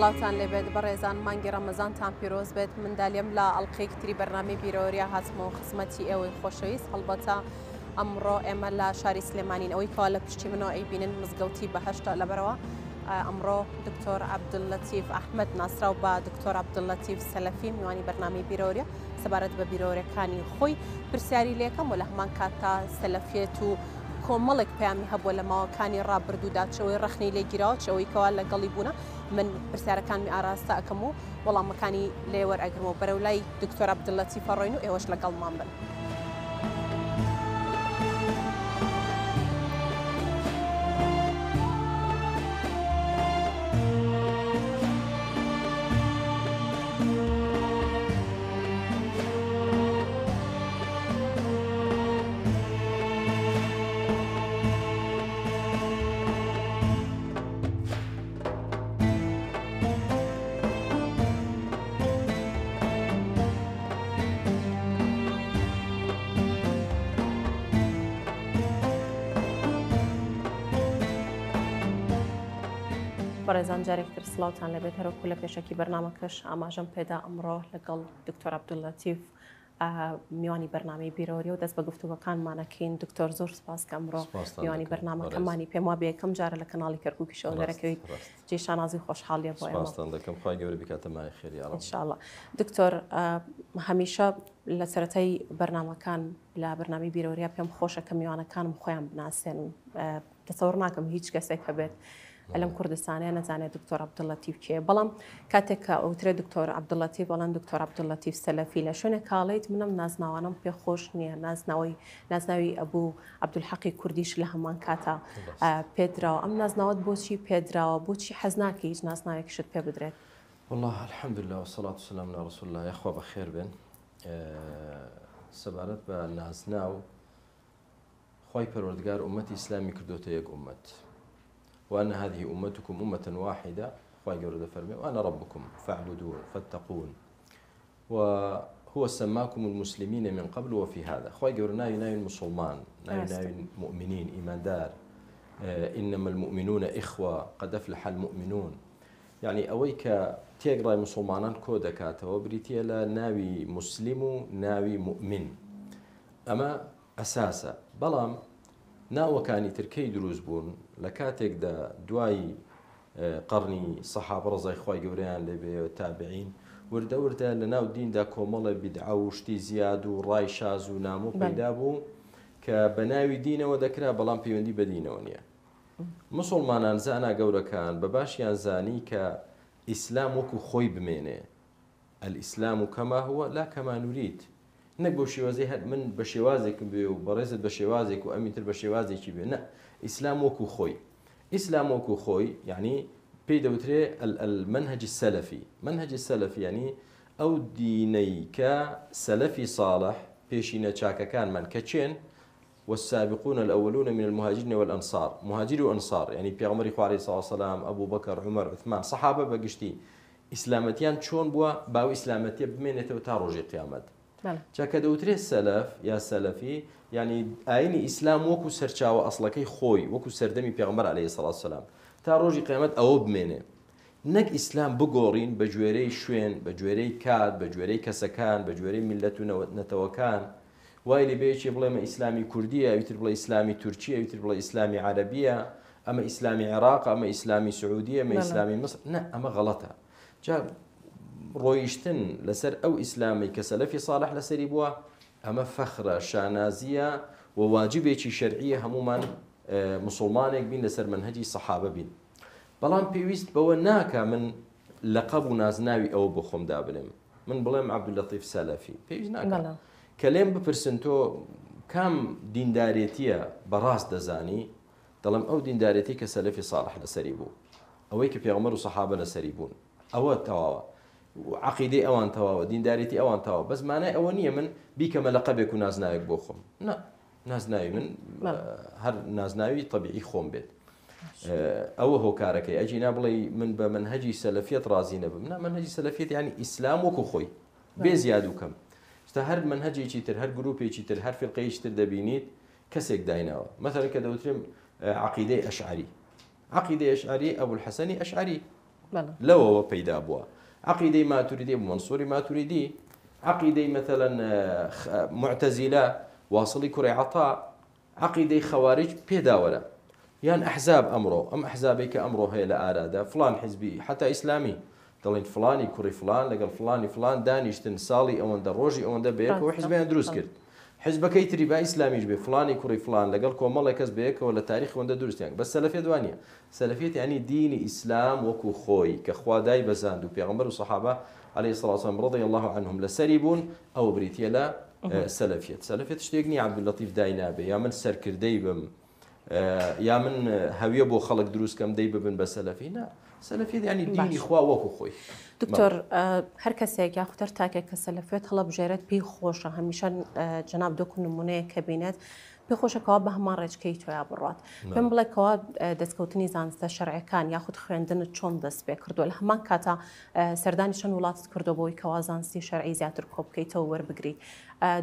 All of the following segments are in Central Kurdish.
سڵاوتان لێبێت بەڕێزان مانگی ڕەمەزانتان پیرۆز بێت منداڵیم لە ئەڵلقەیەکتری بەرنامەی بیرۆریە هاتمەوە خزمەتی ئێوەی خۆشەویست هەڵبەتە ئەمڕۆ ئێمە لە شاری سلێمانین ئەوەی کەوا لە پشتی منەوە ئەیبینن مزگەوتی بەهەشتا لەبەرەوە ئەمڕۆ دکتۆر عەبدولەتیف ئەحمەد ناسراو بە دکتۆر عەبدولەتیف سەلەفی میوانی بەرنامەی بیرۆریە سەبارەت بە بیرۆریەکانی خۆی پرسیاری لێکەم و لە هەمان کاتا سەلەفیەت و کۆمەڵێک پەیامی هەبووە لە ماوەکانی ڕابردوودا چەوەی ڕەخنەی لێگیراوە چەوەی کەوا لەگەڵی بوونە من پرسیارەکانمی ئاراستە ئەەکەم و وەڵامەکانی لێوەرئەگرمەوە بەرەو لای دکتۆر عەبدولەتیف فەڕۆین و ئێوەش لەگەڵمان بن. بەڕێزان جارێکتر سڵاوتان لەبێت هەرۆکو لە پێشەکی بەرنامەکەش ئاماژەم پێدا ئەمڕۆ لەگەڵ دکتۆر عەبدولەتیف میوانی بەرنامەی بیرۆری و دەست بە گفتوگەکانمانەکەین. دکتۆر زۆر سپاس کە ئەمڕۆ میوانی بەرنامەکەمانی پێم وا بە یەکەم جارە لە کەناڵی کەرکووکیشەوە دەرەکەویت جێشانازی خۆشحاڵیە بۆ ئێمە ئینشاءڵڵا. دکتۆر هەمیشە لە سەرەتای بەرنامەکان لە بەرنامەی بیرۆریە پێم خۆشە کە میوانەکانم خۆیان بناسێن دەسەوڕ ناکەم هیچ کەسێک هەبێت لەم کوردستانەیە نەزانێت دکتۆر عەبدولەتیف کێیە بەڵام کاتێک کە ئەوترێت دکتۆر عەبدولەتیف بەڵام دکتۆر عەبدولەتیف سەلەفی لە شوێنێک کاڵیت منم نازناوانم پێ خۆش نییە نازناوی ئەبوو عەبدولحەقی کوردیش لە هەمان کاتە پێدراوە ئەم نازناوت بۆچی پێدراوە بۆچی حەز ناکەی هیچ نازناوێکیشت پێ بدرێت؟ والله الحمدلله والصلاة والسلام على رسول الله يخوا بخير بن سەبارەت بە نازناو خوای پەروەردگار ئومەتی ئیسلامی کردوتە یەک ئومەت وأن هذه أمتكم أمة واحدة خواهي قرد فرمي وأنا ربكم فاعبدون فاتقون وهو سماكم المسلمين من قبل وفي هذا خواهي قرد ناوي المسلمان ناوي المؤمنين إيمان دار إنما المؤمنون إخوة قد أفلح المؤمنون يعني أويك تيقرأ مسلمانان كودكات وبريتيا لا ناوي مسلم ناوي مؤمن أما أساسا بلام ناوەکانی ترکەی دروست بوون لە کاتێکدا دوای قەرنی سەحابە ڕەزای خوای گەورەیان لێبێ تابعین وردە وردە لە ناو دیندا کۆمەڵە بیدعە و شتی زیاد و ڕای شاز و نامۆ پەیدا بوو کە بە ناوی دینەوە دەکرا بەڵام پەیوەندی بە دینەوە نییە. مسڵمانان زانا گەورەکان بە باشیان زانی کە ئیسلام وەکو خۆی بمێنێ ئەلئیسلام کەما هو لا کەما نورید نەک بۆ شێوازەی هەر من بە شێوازێکم بێ و بەڕێزت بە شێوازێک و ئەمیتر بە شێوازێکی بێ نە ئیسلام وەکو خۆی ئیسلام وەکو خۆی یعنی پێی دەوترێ المەنهەج السەلەفی منهەج السەلەفی یعنی ئەو دینەی کە سەلەفی صالح پێشینە چاکەکانمان کە چێن والسابقون الأولون من المهاجرين والأنصار مهاجر وأنصار يعني پیغمبری خوا علیه الصلاة والسلام أبو بكر عمر عثمان صحابة بەگشتی ئیسلامەتیان چۆن بووە باو ئیسلامەتیە بمێنێتەوە تا ڕۆژی قیامەت. چاکە دەوترێت سەلەف یا سەلەفی یعنی ئاینی ئیسلام وەکو سەرچاوە ئەسڵەکەی خۆی وەکو سەردەمی پێغەمبەر عەلەیهی سەڵات وسەلام تا ڕۆژی قیامەت ئەوە بمێنێ نەک ئیسلام بگۆڕین بە گوێرەی شوێن بە گوێرەی کات بە گوێرەی کەسەکان بە گوێرەی میلەت و نەتەوەکان وای لێ بێکی بڵێمە ئیسلامی کوردیە ئەویتر بڵێ ئیسلامی تورکیە ئەویتر بڵێ ئیسلامی عەرەبیە ئەمە ئیسلامی عێراق ئەمە ئیسلامی سعودیە ئەمە ئیسلامی مەسر نە ئەمە غەڵەتە. ڕۆیشتن لەسەر ئەو ئیسلامی کە سەلەفی صالح لەسەری بووە ئەمە فەخرە شانازیە و واجبێکی شەرعیە هەمومان مسلمانێک بین لەسەر منهەجی سەحابە بین. بەڵام پێویست بەوە ناکە من لەقەب و نازناوی ئەوە بۆ خۆم دابنێم من بڵێم عەبدولەتیف سەلەفی پێویست ناکە کە لێم بپرسن تۆ کام دیندارێتیە بەڕاست دەزانی دەڵێم ئەو دیندارێتی کە سەلەفی صالح لەسەری بوو ئەوەی کە پێغەمبەر و سەحابە لەسەری بوون ئەوە تەواوە عقیدەی ئەوان تەواوە دینداریتی ئەوان تەواوە بەس مانای ئەوە نییە من بیکەمە لەقەبێک و نازناوێک بۆ خۆم نە نازناوی من هەر نازناوی طبیعی خۆم بێت ئەوە هۆکارەکەی ئەجی نابڵێ من بە منهەجی سەلەفیەت ڕازی نەبم نا منهەجی سەلەفیەت یعنی ئیسلام وەکو خۆی بێ زیاد و کەم ستا هەر منهەجێکی تر هەر گروپێکی تر هەر فیرقەیەکی تر دەبینیت کەسێک دایناوە مەثەڵەن کە دەوترێم عقیدەی ئەشعەری عقیدەی ئەشعەری ئەبولحەسەنی ئەشعەری لو پیدا بوا عقيدة ماتريدي ومنصوري ماتريدي عقيدة مثلا معتزلة واصلي كري عطاء عقيدة خوارج بيدا ولا يعني أحزاب أمره أم أحزابك أمره هي لآرادا فلان حزبي حتى إسلامي دلين فلاني كري فلان لقال فلاني فلان دانيشتن سالي أو عند روجي أو عند بيك وحزبين دروس كرد حزبك يتري بقى إسلامي جبي فلاني كري فلان لقال كومالله كز بيك ولا تاريخ وعند دروس يعني بس سلفية دوانية سلفية يعني دين إسلام وكو خوي كخوا داي بزاندو بيغمبر وصحابة عليه الصلاة والسلام رضي الله عنهم لسريبون أو بريتيا لا سلفية تشتيقني عبد اللطيف داينابي يا من سركر ديبم يا من هوية بو خلق دروس كم ديبم بسلفينا سلفية يعني دين إخوة وكو خوي دكتور هر کسی که خودت تاکه کسلفیت حالا بجرد بی خوشه همیشه جناب دکتر نمونه کابینت بی خوشه که به همان رج کی توی برات فهم بله که دستکوتنی زانسته شرعی کان یا خود خواندن چون دست بکرد ولی همان کاتا سردانیشان ولات کرد بوی که زانستی شرعی زیادر کوب کی تو ور بگری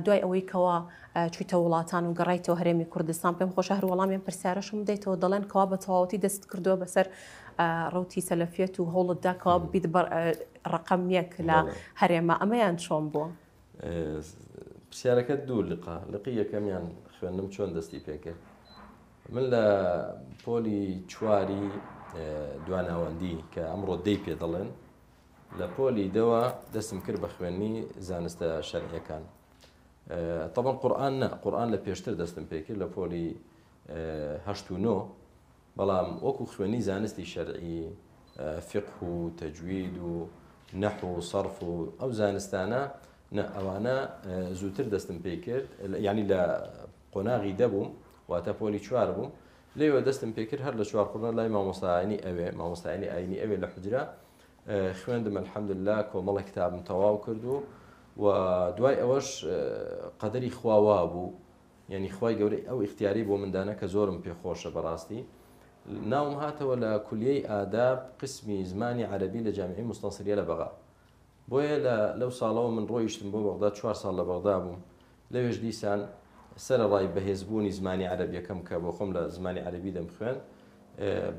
دوای اوی که چوی تولاتان و گرای تو هرمی کردستان فهم خوشه هر ولامیم پرسیارشم دیت و دلن که به تواتی دست کرد بسر روتي سلفيت وهول الداكا بيدبر رقم يك لا هريما أما ينشون بو بسيارك الدو لقية كميان خوانم چون دستي بيكر من لا بولي چواري دواناواندي كأمرو دي بيدلن لا بولي دوا دستم كرب خواني زانست شرعي كان طبعا قرآن لبيشتر دستم بيكر لا بولي هشتو نو بەڵام وەکو خوێنی زانستی شەرعی فقه و تەجوید و نەحو و صەرف و ئەو زانستانە ئەوانە زووتر دەستم پێ کرد یعنی لە قۆناغی دەبووم واتە پۆلی چوار بووم لێوە دەستم پێ کرد هەر لە چوارخوڕنە لای مامۆستایانی ئاینی ئەوێ لە حوجرا خوێندم الحەمدوللا کۆمەڵی کتابم تەواو کرد و دوای ئەوەش قەدەری خواوا بوو یعنی خوای گەورەی ئەو اختیاری بۆ مندانە کە زۆرم پێخۆشە بەڕاستی ناوم هاتەوە لە کولیەی ئاداب قسمی زمانی عەرەبی لە جامعەی مستەنسیریە لە بەغا بۆیە لەو ساڵەوە من ڕۆیشتم بۆ بەغدا 4 ساڵ لە بەغدا بووم لەوێش دیسان سەرەڕای بەهێزبوونی زمانی عەرەبیەکەم کە بۆ خۆم لە زمانی عەرەبی دەمخوێن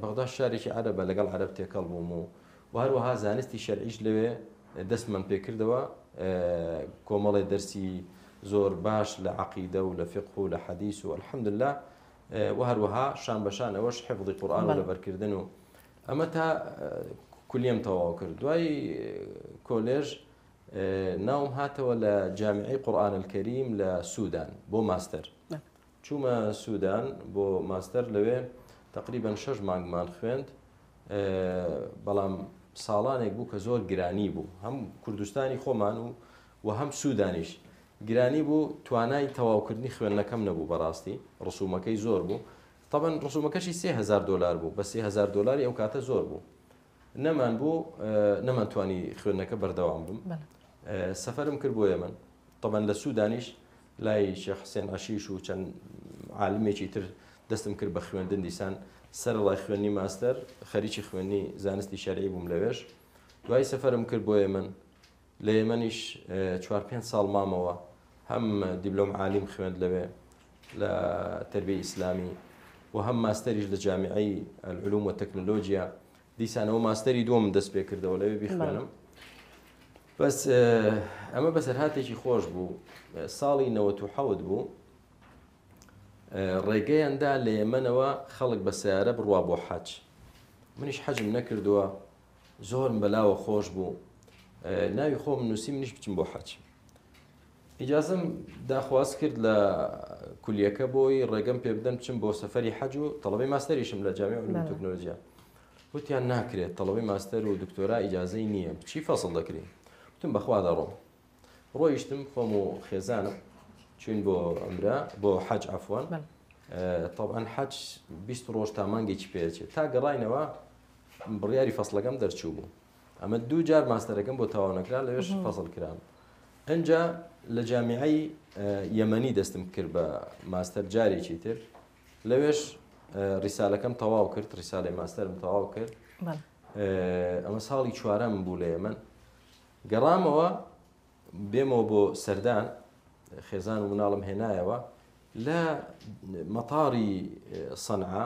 بەغدا شارێکی عەرەبە لەگەڵ عەرەب تێکەڵ بووم و هەروەها زانستی شەرعیش لەوێ دەستمان پێکردەوە کۆمەڵی دەرسی زۆر باش لە عەقیدە و لە فقه و لە حەدیث و الحەمدوللا وهروها شان بشان أوش حفظ القرآن ولا بركردنه أما تا كل يوم تواكر دواي كوليج ناوم هاته ولا جامعي قرآن الكريم لسودان بو ماستر شو ما سودان بو ماستر لوي تقريبا 6 مانگ مان خويند بلام ساڵانێک بوو کە زۆر گرانی بوو هەم کوردستانی خۆمان و هەم سوودانیش گرانی بوو توانای تەواوکردنی خوێندنەکەم نەبوو بەڕاستی ڕسومەکەی زۆر بوو طبعا ڕسومەکەشی 3000 دلار بوو بە 3000 دلاری ئەو کاتە زۆر بوو نەمان بوو نەمانتوانی خوێندنەکە بەردەوام بم سەفەرم کرد بۆ ئێمن طبعا لە سوودانیش لای شێخ حسێن عەشیش و چەند عالمێکی تر دەستم کرد بە خوێندن دیسان سەرەڵای خوێندنی ماستەر خەریکی خوێندنی زانستی شەرعی بووم لەوێش دوای سەفەرم کرد بۆ ئێمن لە ئێمەنیش 4-5 ساڵ مامەوە هەم دیبلۆم عالیم خوێند لەوێ لە تەربیەی ئیسلامی و هەم ماستەریش لە جامعەی العلوم والتەکنۆلۆجیا دیسانەوە ماستەری دووەم دەست پێ کردەوە لەوێ بیخوێنم بەس ئەمە بەسەرهاتێکی خۆش بوو ساڵی 97 بوو ڕێگەیاندا لە ئێمەنەوە خەڵک بە سیارە بڕوا بۆ حەج منیش حەجم نەکردووە زۆرم بەلاوە خۆش بوو ناوی خۆم نووسی منیش بچم بۆ حەج ئیجازەم داخواست کرد لە کولیەکە بۆی ڕێگەم پێ بدەن بچم بۆ سەفەری حەج و تەڵەبەی ماستەریشم لە جامعەی علوم و تەکنۆلۆجیا وتیان ناکرێت تەڵەبەی ماستەر و دکتۆرا ئیجازەی نییە بچی فەسڵ دەکرێ وتم بەخوا دەڕۆم ڕۆیشتم خۆم و خێزانم چوین بۆ ئەمرا بۆ حەج عەفوان طبعا حەج 20 ڕۆژ تا مانگێکی پێچێت تا گەڕاینەوە بڕیاری فەسڵەکەم دەرچوو بوو ئەمە 2 جار ماستەرەکەم بۆ تەواو نەکرا لەوێش فەسڵ کرام ئەنجا لە جامعەی یەمەنی دەستم کرد بە ماستەر جارێکی تر لەوێش ڕیسالەکەم تەواو کرد ڕیسالەی ماستەرم تەواو کرد ئەمە ساڵی 4ەم بوو لە ئێمن گەڕامەوە بێمەوە بۆ سەردان خێزان و مناڵم هێنایەوە لە مەتاری سەنعا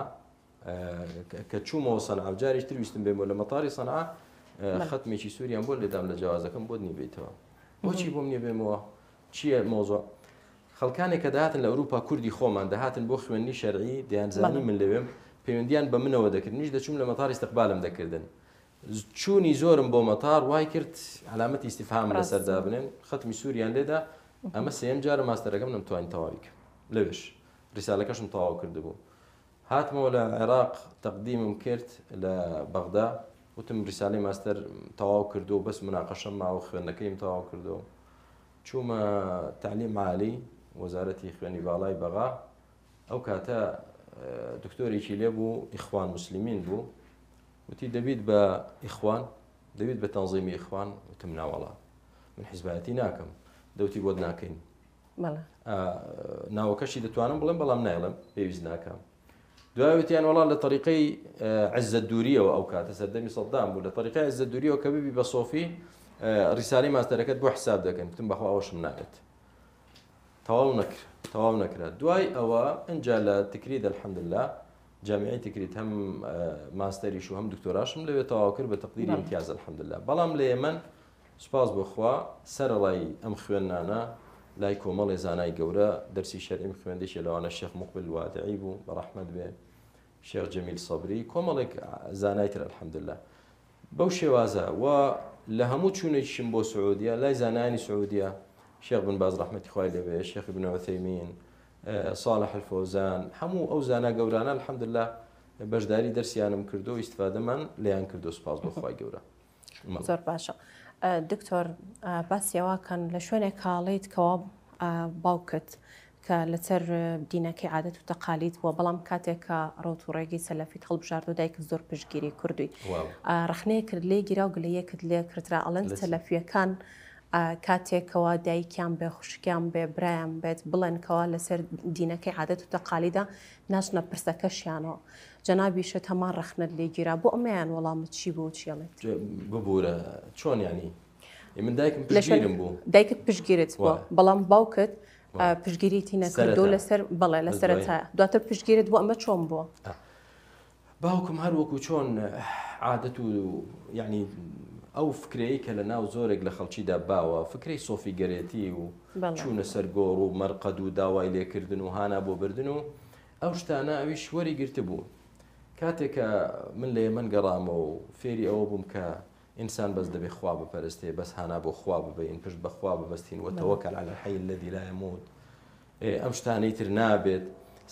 کە چوومەوە سەنعا و جارێکی تر ویستم بێمەوە لە مەتاری سەنعا ختمێکی سووریان بۆ لێدام لە جیازەکەم بۆ نی بێتەوە بۆچی بۆم نییە بێمەوە چییە مۆزۆ خەڵکانێک کە داهاتن لە ئەوروپا کوردی خۆمان داهاتن بۆ خوێندنی شەرعی دەیانزانی من لەوێم پەیوەندیان بە منەوە دەکرد نیش دەچوم لە مەتار استقبالم دەکردن چوونی زۆرم بۆ مەتار وای کرد علامەتی استیفهام لەسەردا بنێن ختمی سووریان لێدا ئەمە سێم جارە ماستەرەکەم نەمتوانین تەواوی کرد لەوێش ڕیسالەکەشم تەواو کردبوو هاتمەوە لە عێراق تەقدیمم کرد لە بەغدا وتم ڕیسالەی ماستەر تەواو کردو و بەس مناقەشەم ماوە خوێندنەکەیم تەواو کردو چوومە تعلیم عالی وەزارەتی خوێنی باڵای بەغا ئەو کاتە دکتۆرێکی لێ بوو ئیخوان مسلمین بوو وتی دەبیت بە ئیخوان دەبیت بە تەنظیمی ئیخوان وتم ناوەڵا من حیزبایەتی ناکەم دەوتی بۆت ناکەین ناوەکەشی دەتوانم بڵێم بەڵام نایڵم پێویست ناکەم دوایوتیان وەڵا لە طریقەی عزت دووریەوە ئەو کاتە سەردەمی سەدام بوو لە طریقەی عزت دووریەوە کە ببی بە سۆفی ڕیسالەی ماستەرەکەت بۆ حساب دەکەن وتم بەخوا ئەوەشم ناوێت تەواو نەکرا دوای ئەوە ئەنجا لە تکرید الحەمدلله جامعی تکرید هەم ماستەریش و هەم دکتۆراشم لەوێ تەواو کرد بە تەقدیری امتیاز الحەمدلله بەڵام لە یەمەن سوپاس بۆخوا سەرەڵای ئەم خوێندانە لای کۆمەڵی زانای گەورە دەرسی شەرعیم خوێندێکی لەوانە شێخ مقبل وادعی بوو بەڕەحمەت بێ شێخ جەمیل سەبری کۆمەڵێک زانای تر الحەمدلله بەو شێوازە و لە هەموو چوونێکیشم بۆ سعودیە لای زانانی سعودیە شێخ بن باز ڕەحمەتی خوای لێبێ شێخ ابن عوثەیمین صالح الفوزان هەموو ئەو زانا گەورانە الحەمدلله بەشداری دەرسیانم کردو و ئیستفادەمان لێیان کردو سوپاس بۆ خوای گەورە زۆر باشە دکتۆر باسیەوەکەن لە شوێنێک کاڵیت کەوا باوکت کە لەسەر دینەکەی عادەت و تەقالید بووە بەڵام کاتێک کە ڕۆت و ڕێگەی سەلەفیت هەڵبژارد و دایکت زۆر پشتگیری کردووی ڕخنەیە کرد لێ گیرا و گلەیەکت لێ کردرا ئەڵەن سەلەفیەکان کاتێکەوە دایکیان بێ خوشکیان بێ برایان بێت بڵێنکەوە لەسەر دینەکەی عادەت و تەقالیدا ناچنە پرسەکەشیانەوە جەنابیشت هەمان ڕخنت لێ گیرا بۆ ئەمەیان وەڵامت چی بوو چیڵێت ببوورە چۆن ینی من دایکم پشتگیرم بوو دایکت پشتگیرت بووە بەڵام باوکت پشتگیریتی نەکردو لەسەر بەڵێ لەسەرەتایە دواتر پشتگیرت بوو ئەمە چۆن بووە باوکم هەر وەکو چۆن عادەت و یعنی ئەو فکرەیە کە لە ناو زۆرێک لە خەڵکیدا باوە فکرەی سۆفیگەرێتی و چوونە سەر گۆڕ و مەرقەد و داوای لێکردن و هانا بۆ بردن و ئەو شتانە ئەویش وەری گرتە بوو کاتێکە من لە یەمەن گەڕامەوە و فێری ئەوە بووم کە ئینسان بەس دەبێ خوا بپەرستێ بەس هانا بۆ خوا ببین پشت بە خوا ببەستین وتەوەکەل عەلە الحەی الەذی لا یەموت ئەم شتانەی تر نابێت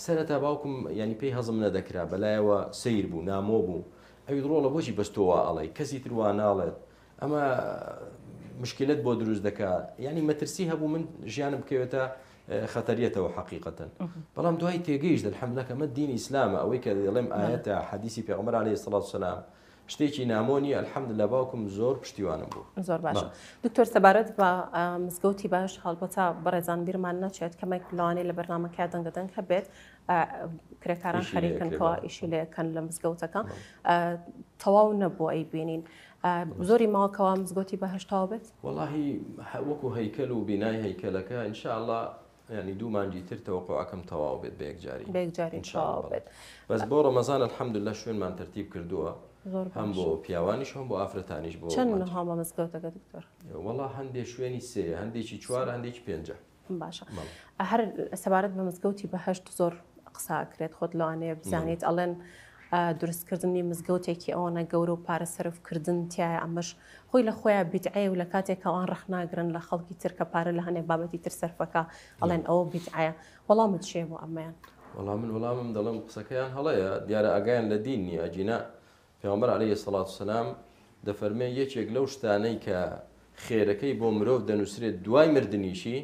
سەرەتا باوکم ینی پێی هەزم نەدەکرا بەلایەوە سیر بوو نامۆ بوو ئەوی دڕۆڵە بۆچی بەستۆوە ئەڵێ کەسی تر وا ناڵێت ئەمە مشکلت بۆ دروست دەکات ینی مەترسی هەبوو من ژیانم بکەوێتە خەتەریەتەوە حەقیقەتەن بەڵام دوای تێگەیشت الحەمدلله ئەمە دینی ئیسلامە ئەوەی کە دەڵێم ئایەتە حەدیسی پێغەمبەر عەلەیهی سەڵات وسەلام شتێکی نامۆنی الحەمدلله باوکم زۆر پشتیوانم بوو زۆر باشە دکتۆر سەبارەت بە مزگەوتی باش هەڵبەتە بەڕێزان بیرمان نەچێت کەمێک لەوانەیە لە بەرنامەکە دەنگەدەنگ هەبێت کرێکاران خەریکن ئیشی لێکەن لە مزگەوتەکە تەواو نەبوو ئەی بینین زۆری ماوەکەوە مزگەوتی بەهشتاوە بێت وەڵاهی وەکو هەیکەل و بینای هەیکەلەکە ئینشاءالله ینی دوو مانگی تر تەوەقوعەکەم تەواو بێت بە یەکجاری تەواو بێت بەس بۆ ڕەمەزان الحەمدلله شوێنمان تەرتیب کردووە هەم بۆ پیاوانیش هەم بۆ ئافرەتانیش بۆ چەند هەمە مزگەوتەکە دکتۆر وەڵا هەندێک شوێنی سێ هەندێکی چوار هەندێکی پێنجە باشە هەر سەبارەت بە مزگەوتی بەهشت زۆر قساکرێت خۆت لەوانەیە بزانیت ئەڵێن دروستکردنی مزگەوتێکی ئەوەنە گەورە و پارە سەرفکردن تایە ئەمەش خۆی لە خۆیان بیدعەیە و لە کاتێک ئەوان ڕەخناگرن لە خەڵکی تر کە پارە لە هەنێ بابەتی تر سەرفەکە ئەڵێن ئەوە بیدعەیە وەڵامت چێ بۆ ئەمەیان وەڵامم دەڵێم قسەکەیان هەڵەیە دیارە ئەگایان لە دین نیە ئەجینا پێغەمبەر عەلەیهی سەڵات وسەلام دەفەرمێ یەکێک لەو شتانەی کە خێرەکەی بۆ مرۆڤ دەنووسرێت دوای مردنیشی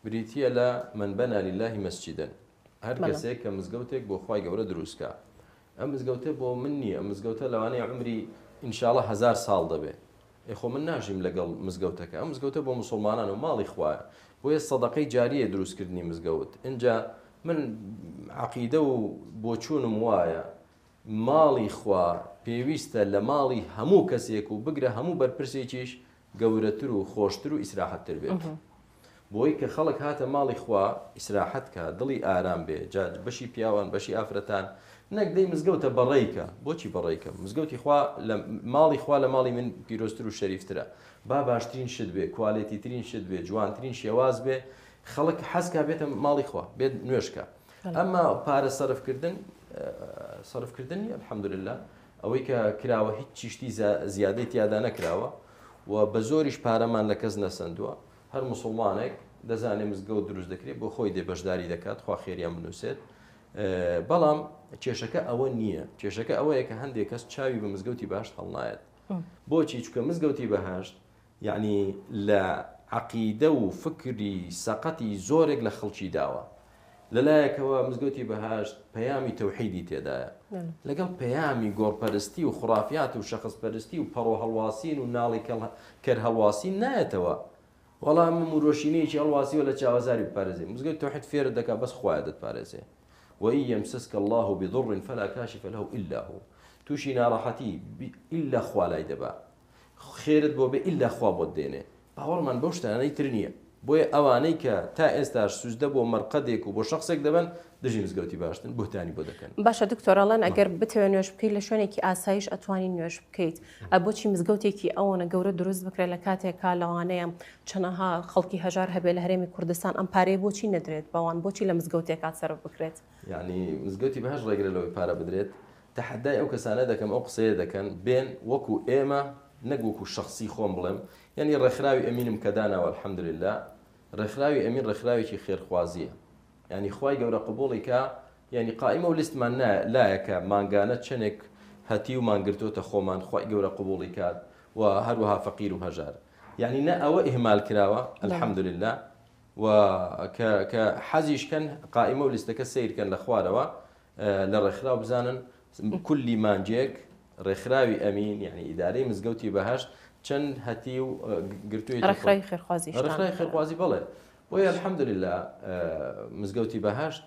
بریتیە لە من بەنا لله مەسجیدن هەر کەسێک کە مزگەوتێک بۆ خوای گەورە دروستکە ئەم مزگەوتە بۆ من نییە ئەم مزگەوتە لەوانەیە عمری ئینشاءڵڵە 1000 ساڵ دەبێت خۆ من ناژیم لەگەڵ مزگەوتەکە ئەم مزگەوتە بۆ موسڵمانان و ماڵی خوایە بۆیە سەدەقەی جاریە دروستکردنی مزگەوت اینجا من عەقیدە و بۆچوونم وایە ماڵی خوا پێویستە لە ماڵی هەموو کەسێک و بگرە هەموو بەرپرسێکیش گەورەتر و خۆشتر و ئیسراحەتتر بێت بۆی کە خەڵک هاتە ماڵی خوا ئیسراحەت کە دڵی ئارام بێ جا بەشی پیاوان بەشی ئافرەتان نەک دەی مزگەوتە بەڕێیکە بۆچی بەڕێیکە مزگەوتی خوا لە ماڵی خوا لە ماڵی من پیرۆستر و شەریفترە با باشترین شت بێ کواڵێتی ترین شت بێ جوانترین شێواز بێ خەڵک حەزکا بێتە ماڵی خوا بێت نوێشکە ئەمما پارە سەرفکردن الحەمدولله ئەوەی کە کراوە هیچ چیشتی زیادەی تیادا نەکراوە و بە زۆریش پارەمان لە کەس نەسەندووە هەر موسڵمانێک دەزانێ مزگەوت دروست دەکرێت بۆ خۆی دێ بەشداری دەکات خوا خێریان بنووسێت بەڵام کێشەکە ئەوە نییە کێشەکە ئەوەیە کە هەندێک کەس چاوی بە مزگەوتی باشت هەڵنایەت بۆچی چکە مزگەوتی بەهاشت یعنی لە عەقیدە و فکری سەقەتی زۆرێک لە خەڵکی داوە لەلایەکەوە مزگەوتی بەهاشت پەیامی تەوحیدی تێدایە لەگەڵ پەیامی گۆڕپەرستی و خوڕافیات و شەخصپەرستی و پەڕۆ هەڵواسین و ناڵی کەر هەڵواسین نایەتەوە وەڵام مرۆشینەیەکی هەڵواسیوە لە چاوەزاری بپارێزێ مزگەوت تەوحید فێرت دەکات بەس خوایە دەتپارێزێ وإن يمسسك الله بضر فلا كاشف له إلا هو توشي ناڕەحەتی إلا خوا لای دەبا خێرت بۆ بێ إلا خوا بۆت دێنێ باوەڕمان بەو شتانەی تر نییە بۆیە ئەوانەی کە تا ئێستاش سوزدە بۆ مەرقەدێک و بۆ شخصێک دەبن دژی مزگەوتی باشتن بۆتانی بۆ دەکەن باشە دکتۆرەڵەن ئەگەر بتەوێ نوێش بکەیت لە شوێنێکی ئاسایش ئەتوانی نوێش بکەیت بۆچی مزگەوتێکی ئەوەنە گەورە دروست بکرێت لە کاتێکا لەوانەیە چەنەها خەڵکی هەژار هەبێت لە هەرێمی کوردستان ئەم پارەیە بۆچی نەدرێت بەوان بۆچی لە مزگەوتێکات سەرف بکرێت یعنی مزگەوتی بەهەش ڕێگرێتەوەی پارە بدرێت تەحەدای ئەو کەسانە دەکەم ئەو قسەیە دەکەن بێن وەکو ئێمە نەک وەکو شخصی خۆم بڵێم یعنی ڕێکخراوی ئەمینم کە داناوە الحەمدولله ڕێکخراوی ئەمین ڕێکخراوێکی خێرخوازیە ینی خوای گەورە قبوڵی کە ینی قائمە و لیستمان لایەکە مانگانە چەندێک هەتی و مانگرتوتە خۆمان خوای گەورە قبوڵی کات و هەروەها فەقیر و هەژار یعنی نە ئەوە ئیهمال کراوە الحەمدولله و کە حەزیشکەن قائمە و لیستەکە سیرکەن لە خوارەوە لە ڕێکخراو بزانن کولی مانجێک ڕێکخراوی ئەمین یعنی ئیدارەی مزگەوتی بەهەشت چەند هەتی و گرتووی ڕێکخراوی خێرخوازی بڵێ بۆیە الحەمدولله مزگەوتی بەهەشت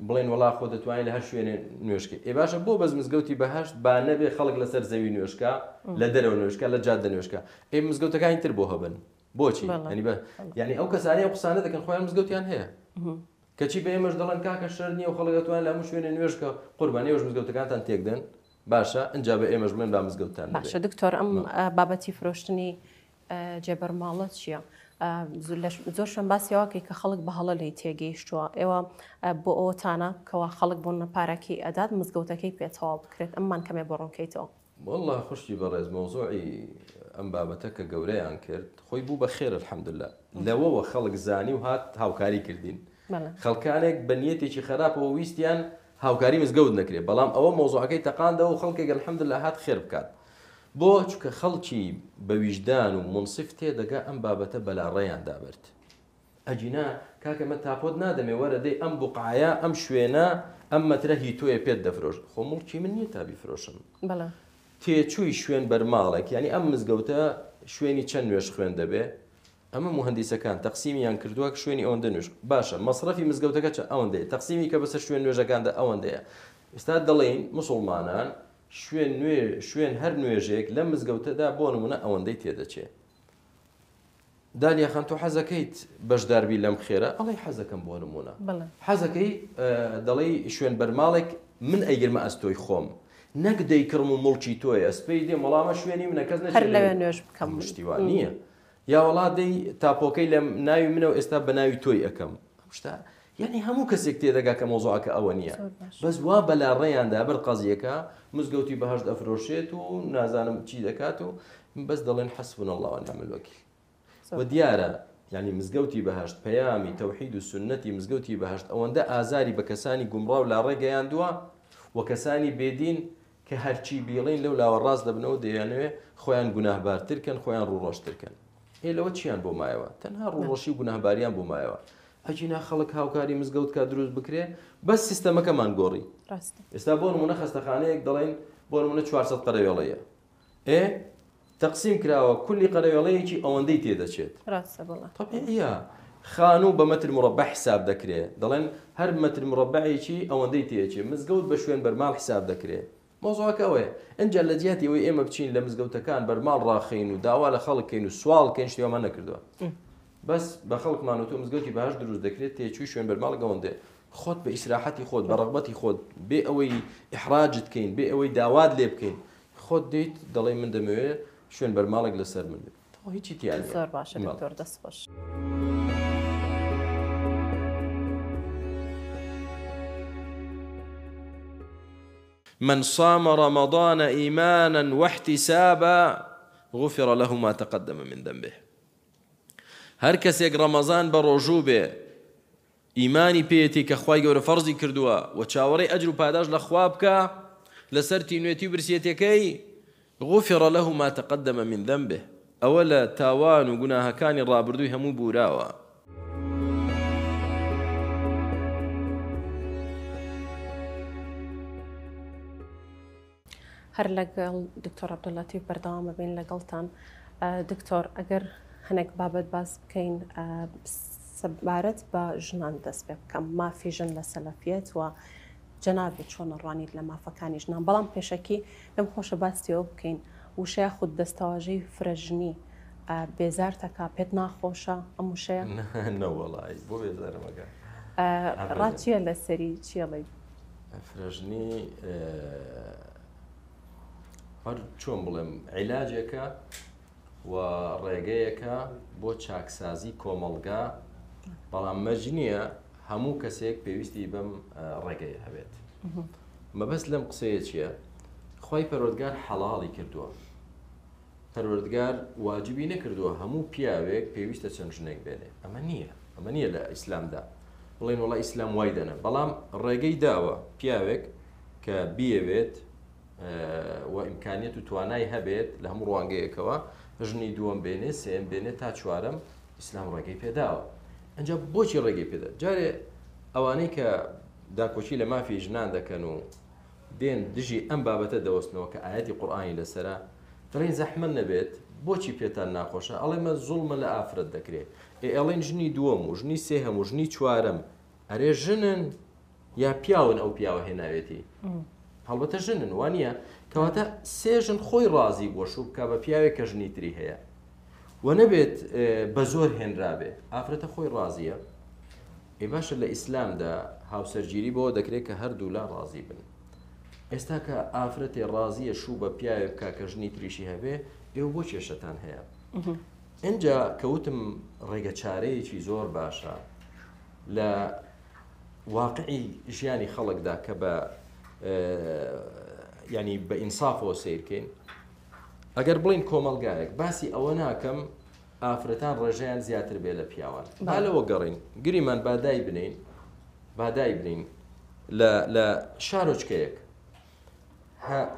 بڵێن وڵا خۆ دەتوانین لە هەر شوێنێ نوێشکە ئێ باشە بۆ بەس مزگەوتی بەهەشت با نەبێ خەڵک لەسەر زەوی نوێشکە لە دەرەوە نوێشکە لە جادە نوێشکە ئێ مزگەوتەکانی تر بۆ هەبن بۆچی ینی ئەو کەسانی ئەو قسانە دەکەن خۆیان مزگەوتیان هەیە کەچی بە ئێمەش دەڵێن کاکە شەر نییە و خەڵک دەتوانن لە هەموو شوێنێ نوێشکە قوربانی ئێوەش مزگەوتەکانتان تێکدەن باشە ئەنجا بە ئێمەش بڵێن با مزگەوتتان باشە دکتۆر ئەم بابەتی فرۆشتنی جێبەرماڵە چییە؟ زۆر شەم باسیەوەکەی کە خەڵک بە هەڵە لی تێگەیشتووە ئێوە بۆ ئەوتانە کەوا خەڵک بۆ نەپارەکەی ئەدات مزگەوتەکەی پێتەواو بکرێت ئەممان کەمێ بۆ ڕوونکەیتەوە والله خوشتی بەڕێز مۆزوعی ئەم بابەتە کە گەورەیان کرد خۆی بوو بە خێر الحەمدولله لەوەوە خەڵک زانی و هات هاوکاری کردین خەڵکانێک بە نیەتێکی خراپەوە ویستیان هاوکاری مزگەوت نەکرێت بەڵام ئەوە مۆزوعەکەی تەقاندەوە و خەڵکێک الحەمدولله هات خێر بکات بۆ چونکە خەڵکی بە ویژدان و منصف تێدەگا ئەم بابەتە بەلاڕێیان دابرد ئەجینا کاکەمە تاپۆت نادەمێ وەرە دەی ئەم بوقعایە ئەم شوێنە ئەم مەترە هی تۆیە پێت دەفرۆش خۆ مڵکی من نییە تا بیفرۆشم تێچووی شوێن بەرماڵێک ینی ئەم مزگەوتە شوێنی چەند نوێش خوێن دەبێ ئەمە مهندیسەکان تەقسیمیان کردووە شوێنی ئەوەندە نوێش باشە مەصرفی مزگەوتەکە چ ئەوەندەیە تەقسیمی کە بەسەر شوێن نوێژەکاندا ئەوەندەیە ئێستا دەڵێن موسڵمانان شوێن هەر نوێژێک لە مزگەوتەدا بۆ نمونە ئەوەندەی تێدەچێت دانیا خان تۆ حەزەکەیت بەشداربی لەم خێرە ئەڵێ حەزەکەم بۆ نمونە حەزەکەی دەڵێ شوێن بەرماڵێک من ئەیگرمە ئەستۆی خۆم نەک دەیکڕم و مڵکی تۆیە ئەسپەی دێ وەڵامە شوێنی منە کەس هەر لەوێ نوێژ بکەم شتیوان نییە یا وڵا دەی تاپۆکەی لە ناوی منەوە ئێستا بە ناوی تۆی ئەەکەم شتا یعنی هەموو کەسێک تێدەگا کە مۆزوعەکە ئەوە نییە بەس وا بەلا ڕێیاندا بەر قەزیەکە مزگەوتی بەهەشت ئەفرۆشێت و نازانم چی دەکات و بەس دەڵێن حەسبنا الله ونعم الوەکیل و دیارە یعنی مزگەوتی بەهەشت پەیامی تەوحید و سنەتی مزگەوتی بەهەشت ئەوەندە ئازاری بە کەسانی گومڕاو لا ڕێگەیاندووە و کەسانی بێدین کە هەرچی بیڵین لەو لاوە ڕاست دەبنەوە دەیانوێ خۆیان گوناهبارترکەن خۆیان ڕوڕۆشترکەن لەوە چیان بۆ مایەوە تەنها ڕوڕۆشی و گوناهباریان بۆ مایەوە ئەجینا خەڵک هاوکاری مزگەوت کا دروست بکرێ بەس سیستەمەکەمان گۆڕی ئێستا بۆ نمونە خەستەخانەیەک دەڵێن بۆ نمونە 400 قەرەوێڵەیە تەقسیم کراوە کولی قەرەوێڵەیەکی ئەوەندەی تێدەچێت طبیعیە خانوو بە مەتر مربع حساب دەکرێت دەڵێن هەر مەتر مربعێکی ئەوەندەی تێچێت مزگەوت بە شوێن بەرماڵ حساب دەکرێت مۆزوعەکە ئەوەیە ئەنجا لە جیاتی ئەوەی ئێمە بچین لە مزگەوتەکان بەرماڵ ڕاخین و داوا لە خەڵکین و سوالکەین شتێوەمان نەکردووە بەس بە خەڵکمانەوە مزگەوتی بەهاش دروست دەکرێت تێچووی شوێن بەرماڵ گەوەندێ خۆت بە ئیسراحەتی خۆت بە ڕەغبەتی خۆت بێ ئەوەی ئیحراجت بکەین بێ ئەوەی داوات لێ بکەین خۆت دێیت دەڵێ من دەمەوێت شوێن بەرماڵێک لەسەر من بێت هیچی تیان زۆر باشە دکتۆر دەست خۆش. من صام رمضان إيمانا واحتسابا غفر له ما تقدم من ذنبه. هر کەسێک ڕەمەزان بە ڕۆژوو بێ ئیمانی پێێتی کە خوای گەورە فەرزی کردووە و چاوەڕێی ئەجر و پاداش لە خوا بکە لەسەر تینوێتی و برسێتەکەی غفر له ما تقدم من ذنبه ئەوە لە تاوان و گوناهەکانی ڕابردووی هەموو بوراوە. هەر لەگەڵ دکتۆر عەبدوڵاتیف بەردەوامە بین لەگەڵتان. دکتۆر ئەگەر هەنێک بابەت باس بکەین سەبارەت بە ژنان دەست پێ بکەم مافی ژن لە سەلەفیەت و جەنابێت چۆن ڕوانیت لە مافەکانی ژنان بەڵام پێشەکی پێم خۆشە باسیەوە بکەین وشەیە خود دەستەواژەی فرەژنی بێزار تەکا پێت ناخۆشە ئەم وشەیە نەوەڵای بۆ بێزارمەکە ڕاچیە لە سەری چیەڵێ فرەژنی هەر چۆن بڵێم عیلاجێکە و ڕێگەیەکە بۆ چاکسازی کۆمەڵگا بەڵام مەرج نییە هەموو کەسێک پێویستی بەم ڕێگەیە هەبێت. مەبەست لەم قسەیە چییە؟ خوای پەروەردگار حەڵاڵی کردووە. پەروەردگار واجبی نەکردووە هەموو پیاوێک پێویستە چەند ژنێک بێنێ. ئەمە نییە لە ئیسلامدا بڵێن وەڵای ئیسلام وای دەنە بەڵام ڕێگەی داوە پیاوێک کە بیەوێت و ئیمکانیت و توانای هەبێت لە هەموو ڕوانگەیەکەوە ژنی دووەم بێنێ سێم بێنێت تا چوارەم ئیسلام ڕێگەی پێداوە. ئەنجا بۆچی ڕێگەی پێدا؟ جارێ ئەوانەی کە داکۆچی لە مافی ژنان دەکەن و دێن دژی ئەم بابەتە دەوەستنەوە کە ئاەتی قورئانی لەسەرە دەڵێن زەحمەت نەبێت بۆچی پێتان ناخۆشە ئەڵێمە زوڵمە لە ئافرەت دەکرێت ئەڵێن ژنی دووەم و ژنی سێهەم و ژنی چوارەم ئەرێ ژنن یا پیاون ئەو پیاوە هێناوێتی هەڵبەتە ژنن وانە کەواتە سێژن خۆی ڕازی بۆ شوو بکە بە پیاوێک کە ژنی تری هەیە و نەبێت بە زۆر هێنرابێ ئافرەتە خۆی ڕازیە. ئێ باشە لە ئیسلامدا هاوسەرگیری بۆ دەکرێت کە هەردوو لا ڕازی بن. ئێستا کە ئافرەتێ ڕازیە شوو بە پیاوێک بکە کە ژنی تریشی هەبێ ئێوە بۆ کێشەتان هەیە؟ ئینجا کەوتم ڕێگە چارەیەکی زۆر باشە لە واقعی ژیانی خەڵکدا کە بە ینی بە ئینسافەوە سیرکەین. ئەگەر بڵین کۆمەڵگایەک باسی ئەوە ناکەم ئافرەتان ڕێژەیان زیاتر بێ لە پیاوان با لەوە گەڕین گریمان بادای بنین لە شارۆچکەیەک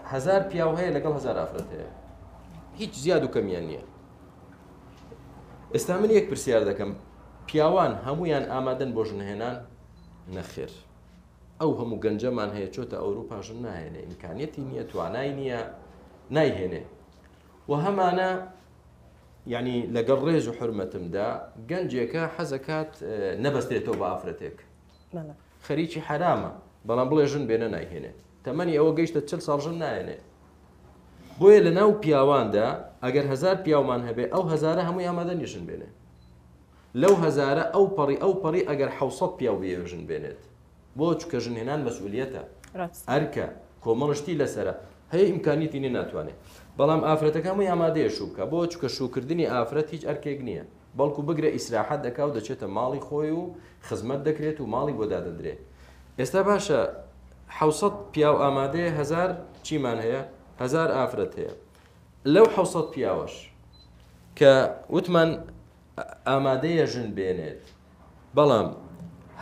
1000 پیاو هەیە لەگەڵ 1000 ئافرەت هەیە هیچ زیاد و کەمیان نییە. ئێستا من یەک پرسیار دەکەم پیاوان هەمویان ئامادەن بۆ ژنهێنان؟ نەخێر. ئەو هەموو گەنجەمان هەیە چۆتە ئەوروپا ژن ناهێنێ ئیمکانیەتی نییە توانای نییە نایهێنێ و هەمانە یعنی لەگەڵ ڕێژ و حرمەتمدا گەنجێکە حەزەکات نەبەستێتەوە بە ئافرەتێک خەریکی حرامە بەڵام بڵێ ژن بێنە نایهێنێ تەمەنی ئەوە گەیشتە 40 ساڵ ژن نایێنێ. بۆیە لە ناو پیاواندا ئەگەر 1000 پیاومان هەبێ ئەو 1000 هەمووی ئامادەنی ژن بێنێ لەو 1000 ئەو پەڕی ئەگەر 700 پیاو بێ ژن بێنێت بۆ چکە ژنهێنان مەسئولیەتە ئەرکە کۆمەڵشتی لەسرە هەیە ئیمکانیەتی نێ ناتوانێت بەڵام ئافرەتەکە هەمووی ئامادەیە شوو بکە بۆ چکە شوکردنی ئافرەت هیچ ئەرکێک نییە بەڵکو بگرە ئیسراحەت دەکا و دەچێتە ماڵی خۆی و خزمەت دەکرێت و ماڵی بۆ دادەدرێت. ئێستا باشە 700 پیاو ئامادەیە 1000 چیمان هەیە 1000 ئافرەت هەیە لەو 700 پیاوەش کە وتمان ئامادەیە ژن بێنێت بەڵام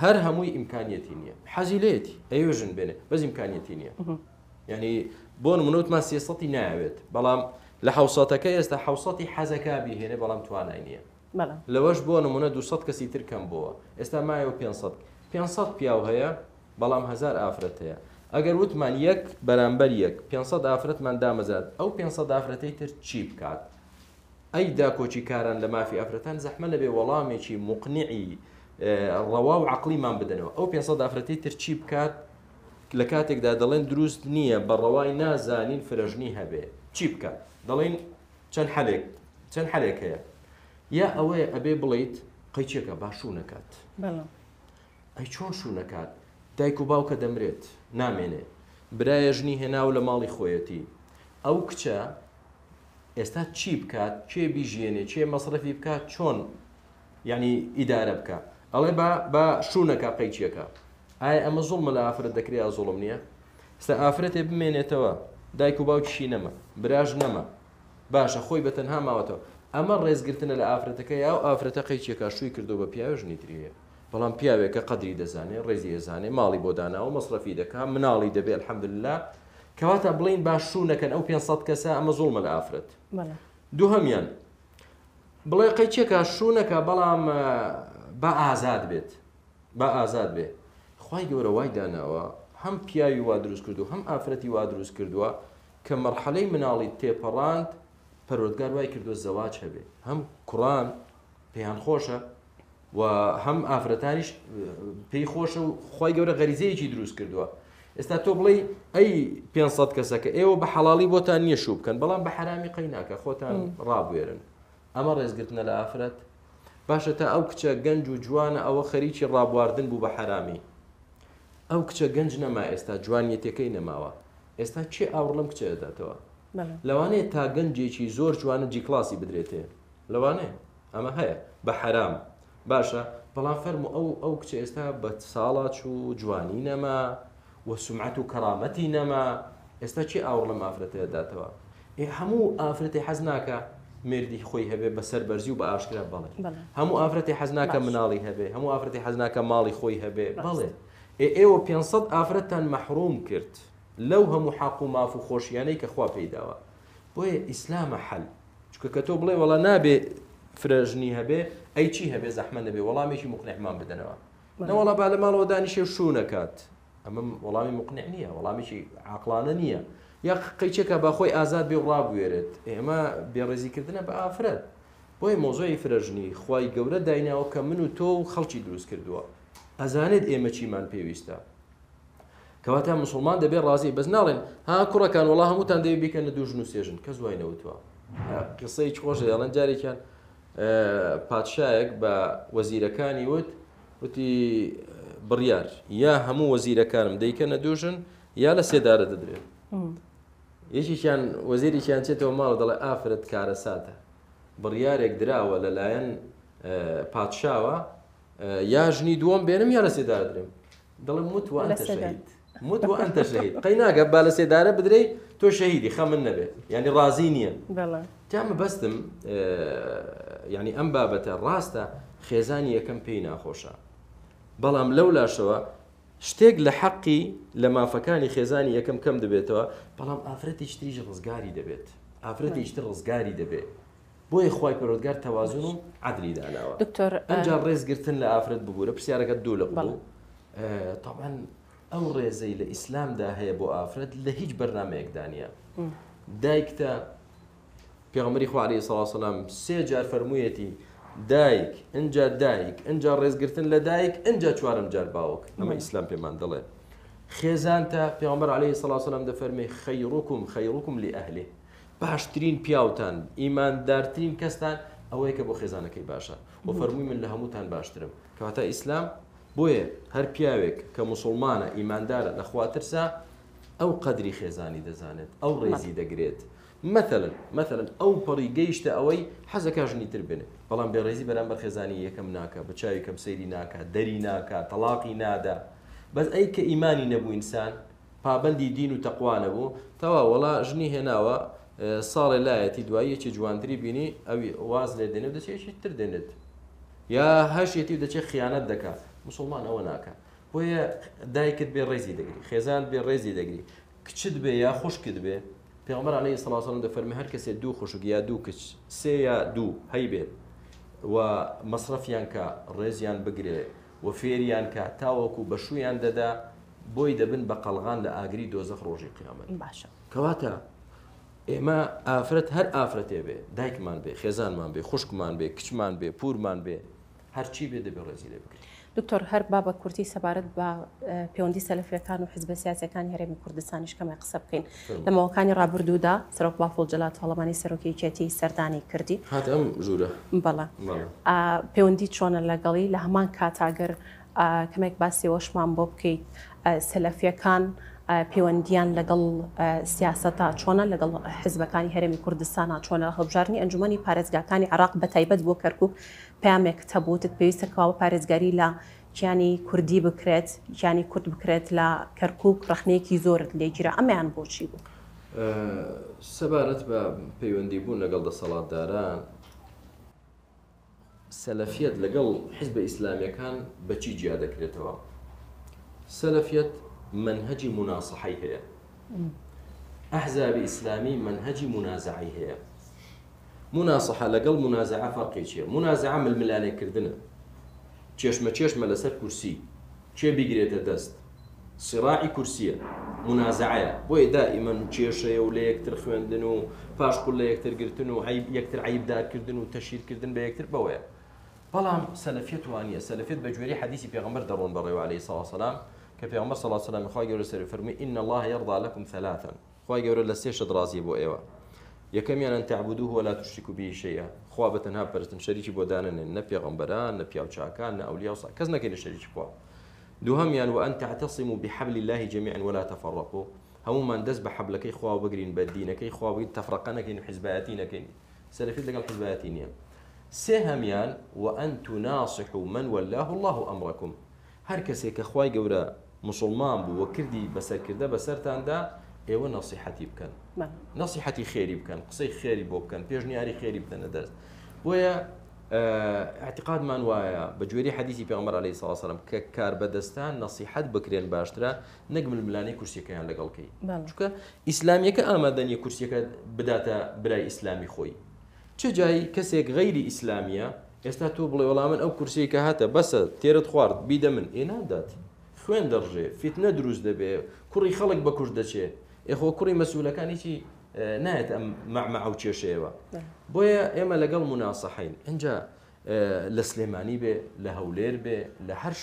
هەر هەمووی ئیمکانیەتی نییە حەزی لێتی ئەوێ ژن بێنێ بەس ئیمکانیەتی نییە یعنی بۆ نمونەوتمان 300 نایەوێت بەڵام لە 700ەکە ئێستا 700 حەزەکە بیهێنێ بەڵام توانای نییە لەوەش بۆ نمونە 200 کەسی تر کەم بووە ئێستا مایەوە 500 پیاو هەیە بەڵام 1000 ئافرەت هەیە ئەگەر وتمان یەک بەرامبەر یەک 500 ئافرەتمان دامەزات ئەو 500 ئافرەتەی تر چی بکات؟ ئەی داکۆچی کاران لە مافی ئافرەتان زەحمە نەبێ وەڵامێکی مقنعی ڕەوا و عەقلیمان بدەنەوە ئەو 500 ئافرەتەی تر چی بکات لە کاتێکدا دەڵێن دروست نییە بە ڕەوای نازانین فرەژنی هەبێ چی بکات؟ دەڵێن چەند حەلێک هەیە یا ئەوەیە ئەبێ بڵیت قەیچێکە با شوو نەکات ئەی چۆن شوو نەکات دایک و باوکە دەمرێت نامێنێ برایە ژنی هێناو لە ماڵی خۆیەتی ئەو کچە ئێستا چی بکات کێ بیژێنێ کێ مەسرەفی بکات چۆن یعنی ئیدارە بکە ئەڵێ بە شوو نەکا قەیچێکە ئایا ئەمە زوڵمە لە ئافرەت دەکرێت یا زوڵم نییە ئێستا ئافرەتێ بمێنێتەوە دایک و باوکیشی نەمە براژ نەمە باشە خۆی بە تەنها ماوەتەوە ئەمە ڕێزگرتنە لە ئافرەتەکە یا ئافرەتە قەیچێکە شووی کردو بە پیاوە ژنی تریە بەڵام پیاوێکە قەدری دەزانێت ڕێزی ئێزانێ ماڵی بۆ داناوە مەسرەفی دەکات مناڵی دەبێت الحەمدولله کەواتە بڵین باش شوو نەکەن ئەو 500 کەسە ئەمە زوڵمە لە ئافرەت دووهەمیان بڵێ قەیچێکە شوو نەکە بەڵام بە ئازاد بێت بە ئازاد بێ خوای گەورە وای داناوە هەم پیاوی وا دروست کردو هەم ئافرەتی وا دروست کردووە کە مەرحەلەی مناڵی تێپەڕاند پەروەردگار وای کردووە زەواج هەبێ هەم کوڕان پێیان خۆشە و هەم ئافرەتانیش پێی خۆشە و خوای گەورە غەریزەیەکی دروست کردووە ئێستا تۆ بڵێ ئەی 500 کەسەکە ئێوە بە حەڵاڵی بۆتان نییە شوو بکەن بەڵام بە حرامی قەی ناکە خۆتان ڕابوێرن ئەمە ڕێزگرتنە لە ئافرەت باشە تا ئەو کچە گەنج و جوانە ئەوە خەریکی ڕابواردن بوو بە حرامی ئەو کچە گەنج نەما ئێستا جوانیەتەکەی نەماوە ئێستا چێ ئاوڕ لەم کچە دەداتەوە لەوانەیە تا گەنجێکی زۆر جوانە جی کلاسی بدرێتێ لەوانەیە ئەمە هەیە بە حرام باشە بەڵام فەرمو ئەو کچە ئێستا بە ساڵات و جوانی نەما و سمعەت و کەرامەتی نەما ئێستا چی ئاوڕ لەم ئافرەتەیە داتەوە هەموو ئافرەتی حەز ناکە مردی خۆی هەبێ بەسەر بەرزی و بە ئاشکرا بڵێ هەموو ئافرەتی حەز ناکە مناڵی هەبێ هەموو ئافرەتی حەز ناکە ماڵی خۆی هەبێ بڵێ ئێوە 500 ئافرەتتان مەحروم کرد لەو هەموو حەق و ماف و خۆشیانەی کە خوا پێیداوە بۆیە ئیسلامە حەل چونکە کە تۆ بڵێ وەڵا نابێ فرەژنی هەبێ ئەی چی هەبێ زەحمە نەبێ وەڵامێکی مقنعمان بدەنەوە نەوەڵا با لە ماڵەوە دانیشێ شوو نەکات ئەمە وەڵامی مقنع نییە وەڵامێکی عاقلانە نییە یا قەیچێکە با خۆی ئازاد بێ و ڕابوێرێت ئێمە بێڕێزیکردنە بە ئافرەت بۆیە مۆزۆی فرەژنی خوای گەورە دایناوە کە من و تۆ و خەڵکی دروست کردووە ئەزانێت ئێمە چیمان پێویستە کەواتە مسلمان دەبێت ڕازی بەس ناڵێن ها کوڕەکان وەڵا هەمووتان دەبێت بیکەنە دوو ژن و سێژن کە زوای نەوتووە قسەی خۆشە دەڵێن جارێکیان پادشایەک بە وەزیرەکانی وتی بڕیار یا هەموو وەزیرەکانم دەیکەنە دوو ژن یا لە سێدارە دەدرێت یەکێکیان وەزیریان چێتەوە ماڵ دەڵێ ئافرەت کارە ساتە بڕیارێک دراوە لەلایەن پادشاوە یا ژنی دووەم بێنم یا لە سێدارە درێم دەڵێ موت و ئەنتە شەهید موت و ئەنتە شەهید قەی ناگە با لە سێدارە بدرێ تۆ شەهیدی خەمن نەبێت یعنی ڕازی نییە تامە بەستم یعنی ئەم بابەتە ڕاستە خێزانی یەکەم پێی ناخۆشە بەڵام لەو لاشەوە شتێک لە حەقی لە مافەکانی خێزانی یەکەم کەم دەبێتەوە بەڵام ئافرەتی تریش ڕزگاری دەبێت ئافرەتی تر ڕزگاری دەبێت بۆیە خوای پەروەردگار تەوازن و عەدلی داناوە ئەنجا ڕێزگرتن لە ئافرەت ببوورە پرسیارەکە دوو لە بوو طبعا ئەو ڕێزەی لە ئیسلامدا هەیە بۆ ئافرەت لە هیچ بەرنامەیەکدا نییە دایکتە پێغەمبەری خوا عەلەیهی سەڵات و سەلام 3 جار فەرموویەتی دایک ئەنجا دایک ئەنجا ڕێزگرتن لە دایک ئەنجا 4م جار باوک ئەمە ئیسلام پێمان دەڵێ خێزانتە پێغەمبەر عەلەیهی سەڵات و سەلام دەفەرمێ خەیڕوکم لئەهلێ باشترین پیاوتان ئیماندارترین کەستان ئەوەیە کە بۆ خێزانەکەی باشە و فەرمووی من لە هەمووتان باشترم کەواتە ئیسلام بۆیە هەر پیاوێک کە موسڵمانە ئیماندارە لە خوا ترسا ئەو قەدری خێزانی دەزانێت ئەو ڕێزی دەگرێت مثلا ئەو پەڕی گەیشتە ئەوەی حەزەکە ژنی تر بێنێت بەڵام بێڕێزی بەرامبەر خێزانی یەکەم ناکە بە چاوی کەم سەیری ناکە دەری ناکە تەلاقی نادا بەس ئەی کە ئیمانی نەبوو ئینسان پابەندی دین و تەقوا نەبوو تەوا وەڵا ژنی هێناوە ساڵێ لایەتی دوایی یەکی جوانتری بینی ئەوی واز لێ دێنێت دەچێتی تر دێنێت یا هەشێتی دەچێت خیانەت دەکات مسلمان ئەوە ناکە بۆیە دایکت بێ ڕێزی دەگری خێزان بێ ڕێزی دەگری کچت بێ یا خوشکت بێ پێغەمبەر عەلەیهی سەڵات و سەلام دەفەرمێ هەر کەسێ دوو خوشک یا دوو کچ سێ یا دوو هەی بێت و مەسرەفیان کە ڕێزیان بگرێ و فێریان کە تاوەکو بە شوویان دەدا بۆی دەبن بە قەڵغان لە ئاگری دۆزەخ ڕۆژی قیامەت باشە کەواتە ئێمە ئافرەت هەر ئافرەتێ بێ دایکمان بێ خێزانمان بێ خوشکمان بێ کچمان بێ پورمان بێ هەرچی بێ دەبێ ڕێزی لێ بکرێت دکتۆر هەر بابە کورتی سەبارەت بە پەیوەندی سەلەفیەکان و حیزبە سیاسیەکانی هەرێمی کوردستانیش کەمە قسە بکەین. لە ماوەکانی ڕابردوودا سەرۆک باڵ جەلات هەڵەمانی سەرۆکیەتی سەردانی کردی. هات ئەم ژوورە. بەڵێ. پەیوەندی چۆنە لەگەڵی لە هەمان کاتاگەر کەمێک باسیەوەشمان بۆ بکەیت سەلەفیەکان پەیوەندیان لەگەڵ سیاسەتا چۆنە لەگەڵ حیزبەکانی هەرێمی کوردستانە چۆنە هەڵبژاردننی ئەنجومەنی پارێزگاکانی عراق بە تایبەت بۆ کەرکووک پامێک تەبووتت پێویستە کەواوە پارێزگاری لە گیانی کوردی بکرێت گیانی کورد بکرێت لە کەرکووک ڕخنەیەکی زۆرت لێگیرە ئەمەیان بۆچی بوو؟ سەبارەت بە پەیوەندی بوون لەگەڵ دەسەڵاتداران سەلەفیەت لەگەڵ حیزبە ئیسلامیەکان بەچی جیا دەکرێتەوە؟ سەلەفیەت منهجی مناصحەی هەیە. ئەحزابی ئیسلامی منهجی منازعەی هەیە. مناصحە لەگەڵ منازعە فەرقی چییە؟ منازعە ململانێکردنە. چێشمە چێشمە لەسەر کورسی. چێ بیگرێتە دەست؟ سیراعی کورسیە. منازعەیە. بۆیە دائیمەن کێشەیە و لە یەکتر خوێندن و پاشقول لە یەکتر گرتن و یەکتر عیبدارکردن و تەشیرکردن بە یەکتر بەوەیە. بەڵام سەلەفیەت وانە. سەلەفیەت بە گوێرەی حەدیسی پێغەمبەر دەڕۆن بەڕێوە عەلەیهی سەڵاتو وسەلام کە پێغەمبەر سەڵاتو وسەلام خوا گەورە سەر فەرمووی ئین الله یەرضا لەکم ثەلاثەن. خوا گەورە لە سێ شت ڕازیە بۆ ئێوە. یەکەمیان ئەن تەعبودوه ولا تشركوا به شيئا. خوا بەتەنها بپەرستن شەریکی بۆ دانەنێن نە پێغەمبەران نە پیاوچاکان نە ئەولیا و کەس نەکەین شەریکی خوا. دووهەمیان وأن تعتصموا بحبل الله جميعا ولا تفرقوا. هەمومان دەست بە حەبلەکەی خوا بگرین بە دینەکەی خوا بگرین تەفرەقە نەکەین و حیزبایەتی نەکەین. سەلەفیەت لەگەڵ حیزبایەتی نییە. سێهەمیان وأن تناصحوا من ولاه الله أمركم. هەر کەسێک کە خوای گەورە مسلمان بوو و کردی بەسەرکردە بەسەرتاندا ئێوە نەسیحەتی بکەن. نەسیحەتی خێری بکەن، قسەی خێری بۆ بکەن، پێشنیاری خێری بدەنە دەست. بۆیە اعتقادمان وایە بە گوێرەی حەدیسی پێغەمبەر عەلەیهی سەڵاتو وسەلام کە کاربەدەستان نەسیحەت بکرێن باشترە نەک ململانەی کورسیەکەیان لەگەڵکەی. چونکە ئیسلامیەکە ئامادە نییە کورسیەکە بداتە برای ئیسلامی خۆی. چه جایی کەسێک غەیری ئیسلامیە ئێستا تۆ بڵێ وەڵام من ئەو کورسەی کە هاتە بەسە تێرت خوارد بیدە من ناداتی. خوێن دەڕژێ، فیتنە دروست دەبێ، کوڕی خەڵک بە کوژ دەچێ. ئێخۆ کوڕی مەسئولەکانیی نایەت ئەم مەعمەعە و کێشەیەوە. بۆیە ئێمە لەگەڵ مناسەحین. ئەنجا لە سلێمانی بێ، لە هەولێر بێ، لە هەر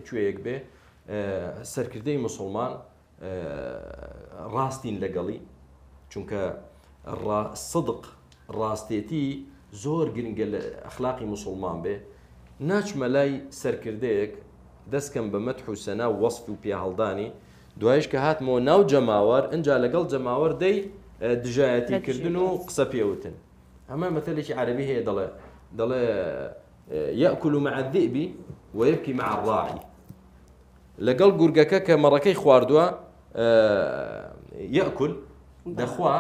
کوێیەک بێ سەرکردەی موسڵمان ڕاستین لەگەڵی چونکە صدق ڕاستێتی زۆر گرنگە لە ئەخلاقی موسڵمان بێ. ناچمە لای سەرکردەیەک دەستکەم بە مەدح و سەنا و وەصف و پێهەڵدانی دوایش کە هاتمەوە ناو جەماوەر ئەنجا لەگەڵ جەماوەر دەی دژایەتیکردن و قسە پێوتن. ئەمە مەتەلێکی عەرەبی هەیە دەڵێ یەأکل مع الذئب ويبكي مع الراعي. لەگەڵ گورگەکە کە مەڕەکەی خواردووە یەأکل دەخوا،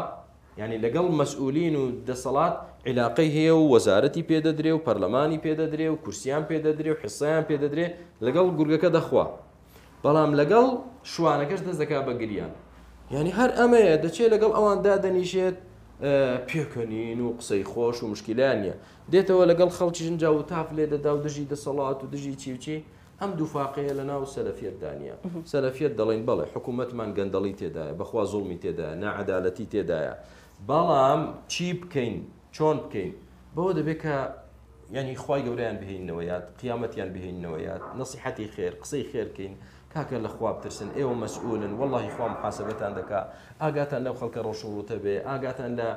یعنی لەگەڵ مەسئولین و دەسەڵات علاقەی هەیە و وەزارەتی پێدەدرێ و پەرلەمانی پێدەدرێ و کورسیان پێدەدرێ و حیسەیان پێدەدرێ لەگەڵ گورگەکە دەخوا. بەڵام لەگەڵ شوانەکەش دەست دەکا بە گریان. یعنی هەر ئەمەیە دەچێت لەگەڵ ئەوان دادەنیشێت پێکەنین و قسەی خۆش و مشکیلان نیە. دێتەوە لەگەڵ خەڵکی ژنجا و تاف لێ دەدا و دژی دەسەڵات و دژی چی ئەم دوو فاقەیە لە ناو سەلەفیەتدا نیە. سەلەفیەت دەڵێن بەڵێ حکوومەتمان گەندەڵی تێدایە، بەخوا زوڵمی تێدایە، نەعەدالەتی تێدایە. بەڵام چی بکەین، چۆن بکەین؟ بەوە دەبێت کە یعنی خوای گەورەیان بهێننەوە یاد، قیامەتیان بهێننەوە یاد، نەسیحەتی خێر، قسەی خێرکەین، کاکە لە خوا بترسن، ئێوە مەسئولن، وەڵڵاهی خوا محاسەبەتان دەکا، ئاگاتان لەو خەڵکە ڕۆژوڕوتە بێ، ئاگاتان لە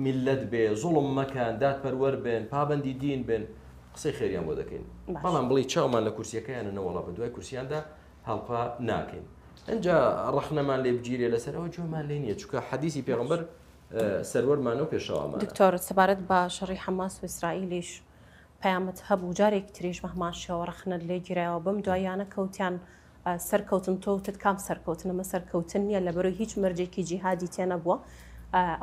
میلەت بێ، زوڵم مەکەن، دادپەروەر بن، پابەندی دین بن، قسەی خێریان بۆ دەکەین. بەڵام بڵی چاومان لە کورسیەکەیانە نەوەڵا بە دوای کورسیاندا هەڵپا ناکەین. ئەنجا ڕەخنەمان لێ بگیرێ لەسەر ئەوە جۆمان لێ نییە، چونکە حەدیسی پێغەمبەر سەروەرمانە و پێشەوامان. دکتۆر سەبارەت بە شەڕی حەماس و ئیسرائیلیش پەیامەت هەبوو جارێک تریش مەهماشەوە ڕەخنت لێ گیرایەوە بەم دوایانە کەوتیان سەرکەوتن تۆوتت کام سەرکەوتن ئەمە سەرکەوتن نییە لەبەرەوەی هیچ مەرجێکی جیهادی تێ نەبووە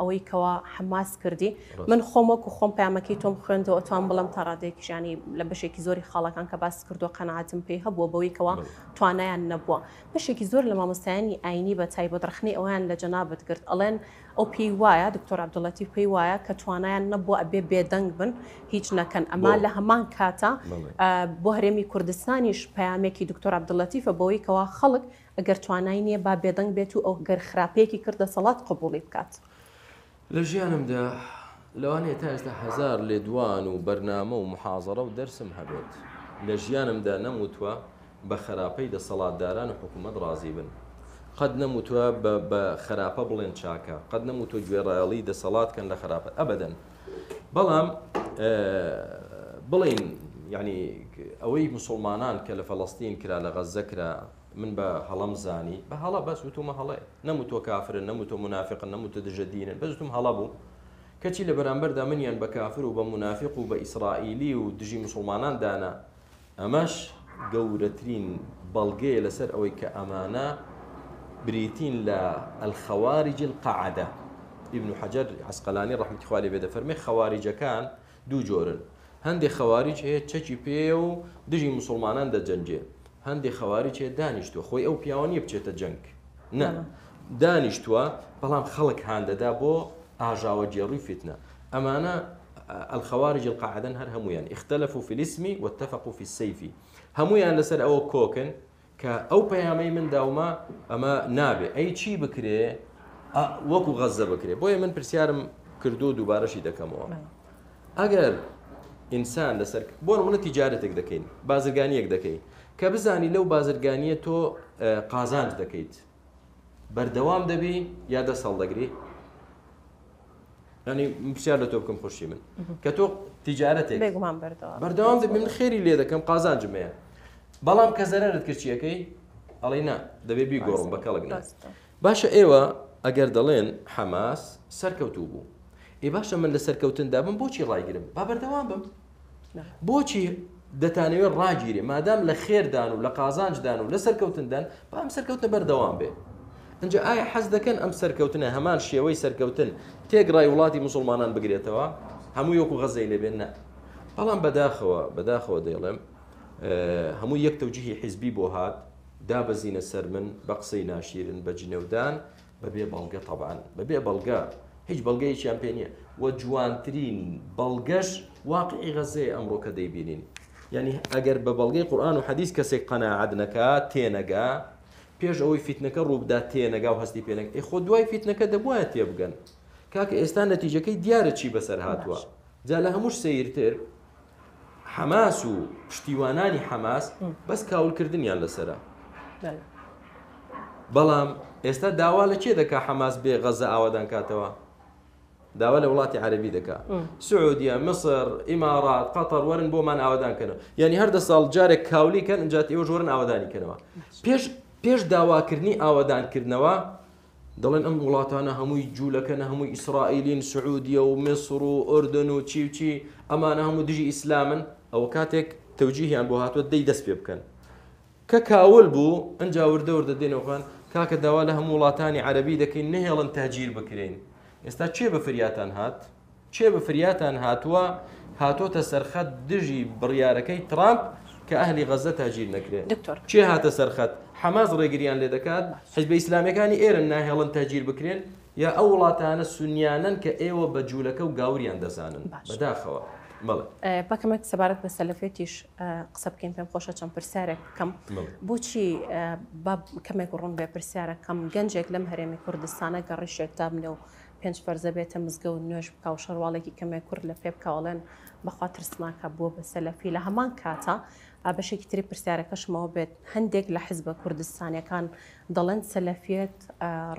ئەوەی کەوا حەماس کردی. من خۆمەکو خۆم پەیامەکەی تۆم خوێندەوە ئەتوان بڵم تا ڕادێکیشانی لە بەشێکی زۆری خاڵەکان کە باس کردووە قەنەعاتم پێی هەبووە بەوەی کەوا توانایان نەبووە. بەشێکی زۆر لە مامۆستایانی ئاینی بە تایبەت ڕەخنەی ئەویان لە جەنابەت کرد ئەڵێن ئەو پێی وایە دکتۆر عەبدوڵەتیف پێی وایە کە توانایان نەبووە ئەبێ بێدەنگ بن هیچ نەکەن. ئەما لە هەمان کاتە بۆ هەرێمی کوردستانیش پەیامێکی دکتۆر عەبدوڵەتیفە بەوەی کەوا خەڵک ئەگەر توانای نییە با بێدەنگ بێت و ئەو گەر خراپەیەکی کردە سەڵات قبوڵی بکات. لە ژیانمدا لەوانەیە تا ئێستا هەزار لێدوان و بەرنامە و محازەڕە و دەرسم هەبێت لە ژیانمدا نەموتوە بە خراپەی دەسەڵاتداران و حکوومەت ڕازی بن، قەت نەموتوە بە خراپە بڵێن چاکە، قەت نەموتوە گوێڕایەڵی دەسەڵاتکەن لە خراپە ئەبەدەن. بەڵام بڵین یعنی ئەوەی مسلمانان کە لە فەڵەستین کرا لە غەزە کرا من بە هەڵەم زانی بە هەڵە بەس وتومە هەڵێ، نەموتوە کافرن، نەموتوە منافقن، نەموتوە دژە دینن، بەس وتم هەڵە بوو. کەچی لە بەرامبەردا منیان بە کافر و بە منافق و بە ئیسرائیلی و دژی مسلمانان دانا، ئەمەش گەورەترین بەڵگەیە لەسەر ئەوەی کە ئەمانە بریتین لە الخەوارج القەعەدە. ئیبن حەجەر عەسقەلانی ڕەحمەتی خوا لێ بێ دەفەرمێ خەواریجەکان دوو جۆرن، هەندێک خەواریج هەیە چەکی پێ و دژی مسلمانان دەجەنجێ، هەندێک خەواریج هەیە دانیشتووە خۆی ئەو پیاوانیە بچێتە جەنگ، نە دانیشتووە بەڵام خەڵک هاندەدا بۆ ئاژاوە جێڕووی فتنە. ئەمانە الخەوارج القەعەدەن هەر هەمویان اختلفوا في الاسم واتفقوا في السيف، هەمویان لەسەر ئەوە کۆکن کە ئەو پەیامەی من داومە ئەمە نابێ ئەی چی بکرێ وەکو غەزە بکرێ. بۆیە من پرسیارم کردو دووبارەشی دەکەمەوە، ئەگەر ئینسان لەسەر بۆ نمونە تیجارەتێک دەکەین، بازرگانیەک دەکەین کە بزانی لەو بازرگانیە تۆ قازانج دەکەیت، بەردەوام دەبی یا دەسەڵ دەگری؟ ینی پرسیار لە تۆ بکەم خۆشی من کە تۆ تیجارەتێک بەردەوام دەبی، من خێری لێ دەکەم قازانجم هەیە، بەڵام کە زەرەرت کرد چیەکەی؟ ئەڵێ نا دەبێ بیگۆڕم بە کەڵک نا. باشە ئێوە ئەگەر دەڵێن حەماس سەرکەوتوو بوو، ئێ باشە من لە سەرکەوتندا بم بۆچی ڕایگرم؟ با بەردەوام بم، بۆچی دەتانەوێت ڕاگیرێ؟ مادام لە خێردان و لە قازانجدان و لە سەرکەوتندان با ئەم سەرکەوتنە بەردەوام بێ. ئەنجا ئایا حەز دەکەن ئەم سەرکەوتنە هەمان شێوەی سەرکەوتن تێگڕای وڵاتی مسلمانان بگرێتەوە هەموو یەکو غەزەی لێبێن؟ نە. بەڵام بەداخەوە دەڵێم هەموو یەک تەوجیهی حیزبی بۆ هات دابەزینە سەر من بە قسەی ناشیرن بە جنێودان بەبێ بەڵگە، طبعاً بەبێ بەڵگە، هیچ بەڵگەیەکیان پێ نییە. وە جوانترین بەڵگەش واقعی غەزەیە ئەمڕۆ کە دەیبینین. یعنی ئەگەر بە بەڵگەی قورئان و حەدیث کەسێک قەناعەت نەکات تێنەگا، پێش ئەوەی فیتنەکە ڕووبدا تێنەگا و هەستی پێنەکە، خۆ دوای فیتنەکە دەبوایە تێبگەن. کاکە ئێستا نەتیجەکەی دیارە چی بەسەر هاتووە. جا لە هەمووش سەیرتر حەماس و پشتیوانانی حەماس بەس کاولکردنیان لەسەرە. بەڵام ئێستا داوا لە کێ دەکا حەماس بێ غەزە ئاوادان کاتەوە؟ داوا لە وڵاتی عەرەبی دەکا، سعودیە، مصر، ئیمارات، قەتەر وەرن بۆمان ئاوادان کەنەوە. یعنی هەر دە ساڵ جارێک کاولی کەن ئەنجا ئێوە ژۆرن ئاوادانی کەنەوە. پێش داواکردنی ئاوادانکردنەوە دەڵێن ئەم وڵاتانە هەمووی جوولەکەنە، هەمووی ئیسرائیلین، سعودیە و مصر و ئوردن و چی ئەمانە هەموو دژی ئیسلامن. ئەوە کاتێک تەوجیهیان بۆ هاتووە دەی دەست پێ بکەن کە کاول بوو ئەنجا وردە دێنەوەخوان کاکە داوا لە هەموو وڵاتانی عەرەبی دەکەین نەهێڵن تاجیر بکرێن. ئێستا چێ بە فریاتان هات؟ چێ بە فریاتان هاتووە؟ هاتۆتە سەرخەت دژی بڕیارەکەی ترامپ کە ئەهلی غەزە تاجیر نەکرێت. چێ هاتە سەرخەت؟ حەماس ڕێگریان لێ دەکات، حیزبە ئیسلامیەکانی ئێرن ناهێڵن تاجیر بکرێن، یا ئەو وڵاتانە سونیانن کە ئێوە بە جوولەکە و گاوریان دەزانن بەداخەوە. باکەمێک سەبارەت بە سەلەفێتیش قسە بکەین، پێم خۆشە چەند پرسیارێک بکەم. بۆچی کەمێک ڕوون بێ پرسیارەکەم گەنجێک لەم هەرێمی کوردستانە گەڕیشێک تا بنێ و 5 فەرزە بێتە مزگەوت نوێژ بکە و شەڕواڵێکی کەمێک کورد لە پێ بکەوەڵێن بەخوا ترسناکە بووە بە سەلەفی. لە هەمان کاتە بەشێکی تری پرسیارەکەشمەوە بێت هەندێک لە حیزبە کوردستانیەکان دەڵێن سەلەفیەت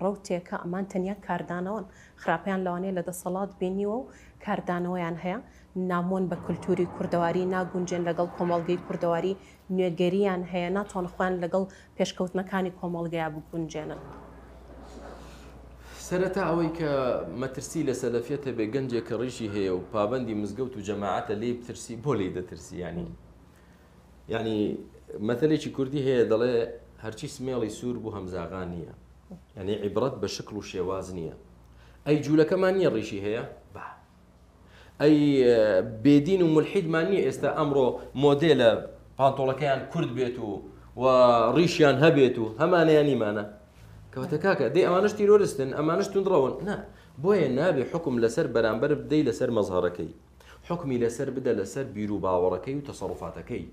ڕەوتێکە ئەمان تەنیا کاردانەوەن، خراپیان لەوانەیە لە دەسەڵات بینیوە و کاردانەوەیان هەیە، نامۆن بە کولتوری کوردەواری ناگونجێن لەگەڵ کۆمەڵگەی کوردەواری، نوێگەریان هەیە ناتوان خوان لەگەڵ پێشکەوتنەکانی کۆمەڵگەیە بگونجێنن. سەرەتا ئەوەی کە مەترسی لە سەلەفیەتە بێ گەنجێک کە ڕیشی هەیە و پابەندی مزگەوت و جەماعەتە لێ بترسی بۆ لێ دەترسی. ینی مەتەلێکی کوردی هەیە دەڵێ هەرچی سمێڵی سوور بوو هەمزاغان نییە، ینی عیبرەت بە شکل و شێواز نییە. ئەی جوولەکەمان نییە ڕیشی هەیە، ئەی بێدین و ملحیدمان نییە ئێستا ئەمڕۆ مۆدێلە پانتۆڵەکەیان کورد بێت و ڕیشیان هەبێت و هەمانەیان نیمانە. کەواتە کاکە دەی ئەمانش تیرۆریستن، ئەمانش توندڕەون. نا بۆیە نابێ حکم لەسەر بەرامبەر بدەی لەسەر مەزهەرەکەی، حکمی لەسەر بدە لەسەر بیر و باوەڕەکەی و تەسەڕوفاتەکەی.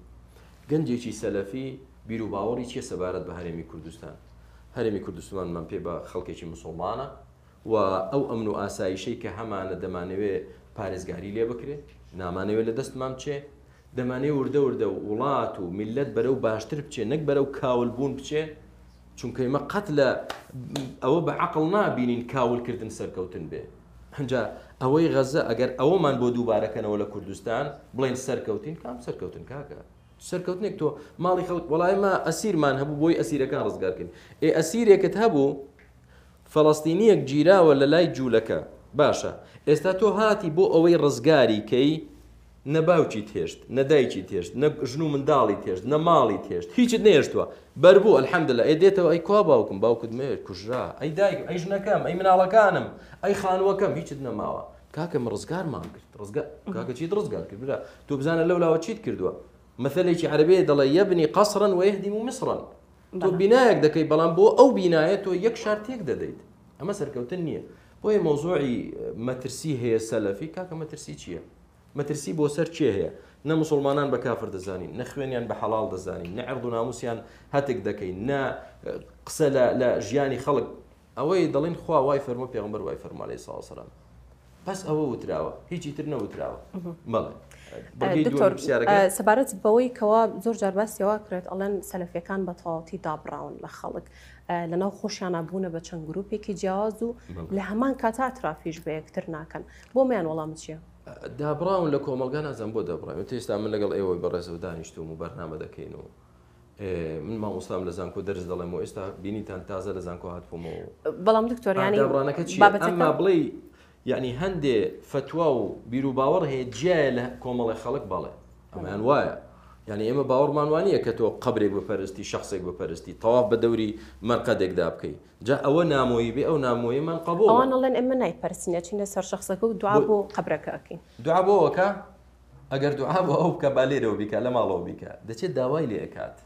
گەنجێکی سەلەفی بیر و باوەڕی چیە سەبارەت بە هەرێمی کوردستان؟ هەرێمی کوردستانمان پێ بە خەڵکێکی مسلمانە و ئەو ئەمن و ئاسایشەی کە هەمانە دەمانەوێت پارێزگاری لێ بکرێت، نامانەوێت لە دەستمان بچێ، دەمانێ وردە وڵات و میلەت بەرەو باشتر بچێ نەک بەرەو کاولبوون بچێ چونکە ئێمە قەت لە ئەوە بە عەقڵ نابینین کاولکردن سەرکەوتن بێ هەنجا ئەوەی غەزە ئەگەر ئەوەمان بۆ دووبارەکەنەوە لە کوردستان بڵێن سەرکەوتین کام سەرکەوتن کاکە سەرکەوتنێک تۆ ماڵی خەڵک وەڵایمە ئەسیرمان هەبوو بۆی ئەسیرەکان ڕزگارکردن ئەسیرێکت هەبوو فەڵەستینیەک گیراوە لە لای جوولەکە باشە ئێستا تۆ هاتی بۆ ئەوەی ڕزگاری کەی نە باوکی تێشت نە دایکی تێشت نە ژن و منداڵی تێشت نە ماڵی تێشت هیچت نێشتووە بەربوو ئەلحەمدوللا ئێ دێتەوە ئەی کوا باوکم باوکت مێت کوژرا ئەی دایک ئەی ژنەکەم ئەی مناڵەکانم ئەی خانووەکەم هیچت نەماوە کاکەم ڕزگارمان کرد کاکە چیت ڕزگار کرد برا تۆ بزانە لەولاوە چیت کردووە مەثەلێکی عەرەبیە دەڵێ یەبنی قەسڕەن وەیەهدیم مصڕەن تۆ بینایەک دەکەی بەڵام بۆ ئەو بینایە تۆ یەک شار تێک دەدەیت ئەمە سەرکەوتن نییە بۆیە مەوزوعی مەترسی هەیە سەلەفی کاکە مەترسی چییە مەترسی بۆ سەر چێ هەیە نە مسلمانان بە کافر دەزانین نە خوێنیان بە حەڵاڵ دەزانین نە عێرد و ناموسیان هەتێک دەکەین نە قسە لە ژیانی خەڵک ئەوەی دەڵێن خوا وای فەرموو پێغەمبەر وای فەرموو عەلەیهی سڵاو وسەلام بەس ئەوە وتراوە هیچی تر نەوتراوە بەڵێ دکتۆر سەبارەت بەوەی کەوا زۆر جار باسیەوە کرێت ئەڵێن سەلەفیەکان بە تەواوەتی دابڕاون لە خەڵک لەناو خۆشیانە بوونە بە چەند گروپێکی جیاواز و لە هەمان کاتا ترافیش بە یەکتر ناکەن بۆ میان وەڵامت چییە؟ دابڕاون لە کۆمەلگا نازان بۆ دەبڕاون ئێستا من لەگەڵ ئێوەی بەڕێزەوە دانیشتوم و بەرنامە دەکەین و من مامۆستام لە زانکۆ دەرس دەڵێم و ئێستا بینیتان تازە لە زانکۆ هاتبوومەوە بەڵام دکتۆر ینی دابڕانەکە چییە؟ ئەمما بڵێ یعنی هەندێ فتوا و بیر و باوەڕ هەیە جیایە لە کۆمەڵی خەڵک بەڵێ ئەمەیان وایە یعنی ئێمە باوەڕمان وانییە کە تۆ قەبرێک بپەرستی شخصێک بپەرستی تەواف بە دەوری مەرقەدێکدا بکەیت جا ئەوە نامۆیی بێ ئەو نامۆییمان قبوڵە ئەوان ئەڵێن ئێمە نایپەرسینە چینە سەر شخصەکە و دوعا بۆ قەبرەکە ئەکەین دوعا بۆەوەکە ئەگەر دوعا بۆ ئەو بکە با لێرەوە بیکە لە ماڵەوە بیکە دەچێت داوای لێ ئەکات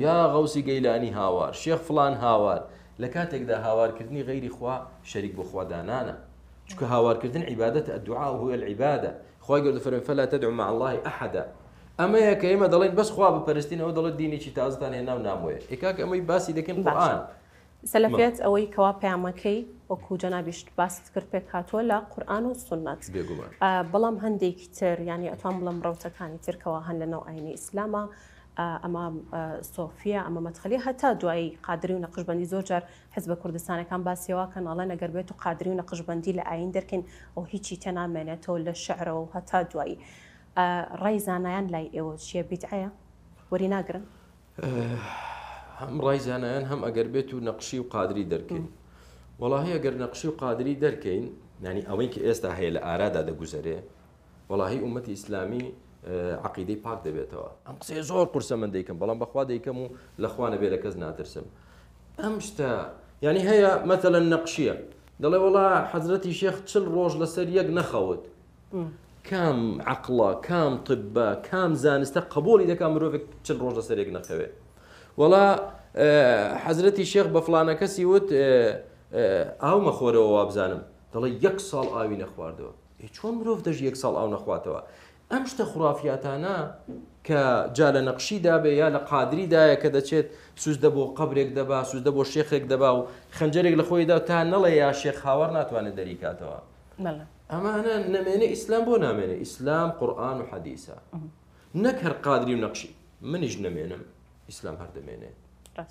یا غەوسی گەیلانی هاوار شێخ فڵان هاوار لە کاتێکدا هاوارکردنی غەیری خوا شەریک بۆ خوا دانانە چونکە هاوارکردن عیبادەتە الدعاء هو العبادة خوای گەورە دەفەرمێ فلا تدعوا مع الله أحدا ئەمەیە کە ئێمە دەڵێن بەس خوا بپەرستین ئەوە دەڵێت دینێکی تازتان هێنا و نامۆیە ئێکاک ئەمەی باسی دەکەین قورئان سەلەفیەت ئەوەی کەوا پەیامەکەی وەکو جەنابیش باست کرد پێک هاتووە لە قورئان و سونەت بەڵام هەندێکی تر ینی ئەتوان بڵم ڕەوتەکانی ترکەوە هەن لەناو ئاینی ئیسلامە ئەمە سۆفیە ئەمە مەدخەلی هەتا دوایی قادری و نەقشبەندی زۆر جار حزب کوردستانەکان باسیەوە کەن ئەڵێن ئەگەر بێت و قادری و نەقشبەندی لە ئاین دەرکەین ئەو هیچی تێنامێنێتەوە لە شەعرەوە و هەتا دوایی ڕای زانایان لای ئێوە چییە بیدعەیە وەری ناگرن هەم ڕای زانایان هەم ئەگەر بێت و نەقشی و قادری دەرکەین وەڵاهی ئەگەر نەقشی و قادری دەرکەین ینی ئەوەی کە ئێستا هەیە لە ئارادا دەگوزەرێ وەڵاهی ئومەتی ئیسلامی عقیدەی پاک دەبێتەوە ئەم قسەی زۆر قورسە من دەیکەم بەڵام بەخوا دەیکەم و لەخوا نەبێ لە کەس ناترسم ئەم شتە ینی هەیە مەتەلەن نەقشیە دەڵێ وەڵا حەزرەتی شێخ 40 ڕۆژ لەسەر یەک نەخەوت کام عقڵە کام طبە کام زانستە قبولی دەکا مرۆڤێک 40 ڕۆژ لەسەر یەک نەخەوێ وەڵا حەزرەتی شێخ بە فڵانە کەسی وت ئاو مەخۆرەوە وابزانم دەڵێ 1 ساڵ ئاوی نەخواردەوە چۆن مرۆڤ دەژی 1 ساڵ ئاو نەخواتەوە ئەم شتە خوڕافیاتانە کە جا لە نەقشیدا بێ یا لە قادریدایە کە دەچێت سوزدە بۆ قەبرێک دەبا سوزدە بۆ شێخێک دەبا و خەنجەرێک لە خۆیدا تا نەڵێ یا شێخ هاوار ناتوانێت دەریکاتەوە ئەمانە نەمێنێ ئیسلام بۆ نامێنێ ئیسلام قورئان و حەدیثە نەک هەر قادری و نەقشی منیش نەمێنم ئیسلام هەر دەمێنێ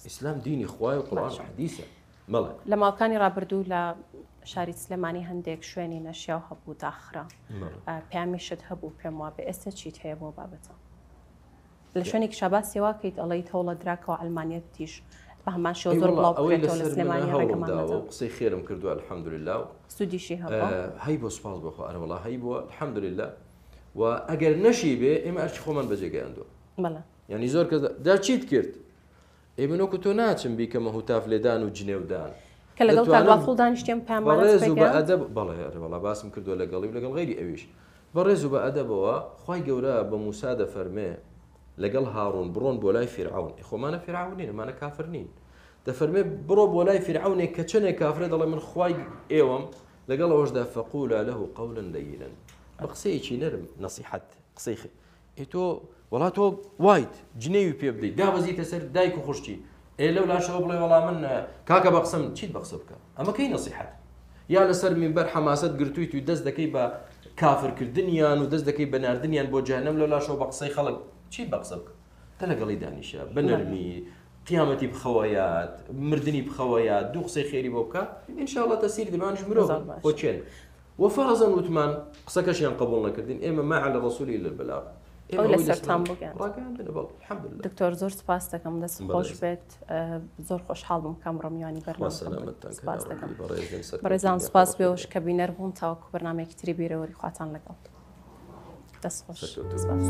ئیسلام دینی خوای و قورئان و حەدیثە مەڵێ لە ماڵکانی ڕابردوو لە شاری سلێمانی هەندێک شوێنی نەشیاو هەبوو داخرا پامیشت هەبوو پێم وا بێ ئێستا چیت هەیە بۆ بابەتە لە شوێنێک شاباسیەوە کەیت ئەڵەی هەوڵە دراکەوە ئەلمانیەتیش بە هەمان شێوە زۆر بڵاو بکرێتەوە لە سلێمانی ڕێگەمانەوە قسەی خێرم کردووە الحەمدولله و سودیشی هەبوو هەی بۆ سوپاس بخوا ئەرە وەڵا هەی بۆ الحەمدولله و ئەگەر نەشی بێ ئێمە ئەرچی خۆمان بەجێگەیاندووە یعنی زۆر کەس دا چیت کرد ئێمە وەکو تۆ ناچم بیکەمە هوتاف لێدان و جنێودان کە لەگەڵ تاوافڵ دانیشتیم بەڕێز و بە ئەدەب بەڵێ وەڵا باسم کردووە لەگەڵی و لەگەڵ غەیری ئەویش بەڕێز و بە ئەدەبەوە خوای گەورە بە موسا دەفەرمێ لەگەڵ هاڕون بڕۆن بۆ لای فیرعون خۆمانە فیرعونین ئەمانە کافر نین دەفەرمێ بڕۆ بۆ لای فیرعونێک کە چنێک کافرە دەڵێ من خوای ئێوەم لەگەڵ ئەوەشدا فەقولا له قولا لينا بە قسەیەکی نەرم نەسیحەت قسەی تۆ وەڵا تۆ وایت جنێوی پێ بدەیت دابەزیتە سەر دایک و خوشتی لەو لاشەوە بڵێ وەڵا من کاکە بە قسەم چیت بە قسە بکە ئەمە کەی نەسیحەت یا لەسەر مینبەر حەماسەت گرتووی توی دەست دەکەی بە کافرکردنیان و دەست دەکەی بەناردنیان بۆ جەهەنەم لەلاشەوە بە قسەی خەڵک چی بە قسە بکە تە لەگەڵی دانیشە بە نەرمی قیامەتی بخەوەیات مردنی بخەوەیات دوو قسەی خێری بۆ بکە ئینشاءڵڵا تەسیری دەمانش مرۆڤ بۆچێن وفرزن وتمان قسەکەشیان قبول نەکردین ئێمە ما على الرسول إلا البلاغ ئەو لەسەرتان بگەن الحمد لله دکتۆر زۆر سپاس دەکەم دەست خۆش بێت زۆر خۆشحاڵ بووم کەم ڕۆمیانی بەڕێزان سپاس بێ وش کە بینەر بوون تاوەکو بەرنامەیەکی تری بیرەوەری خواتان لەگەڵ دەست خۆش سپاس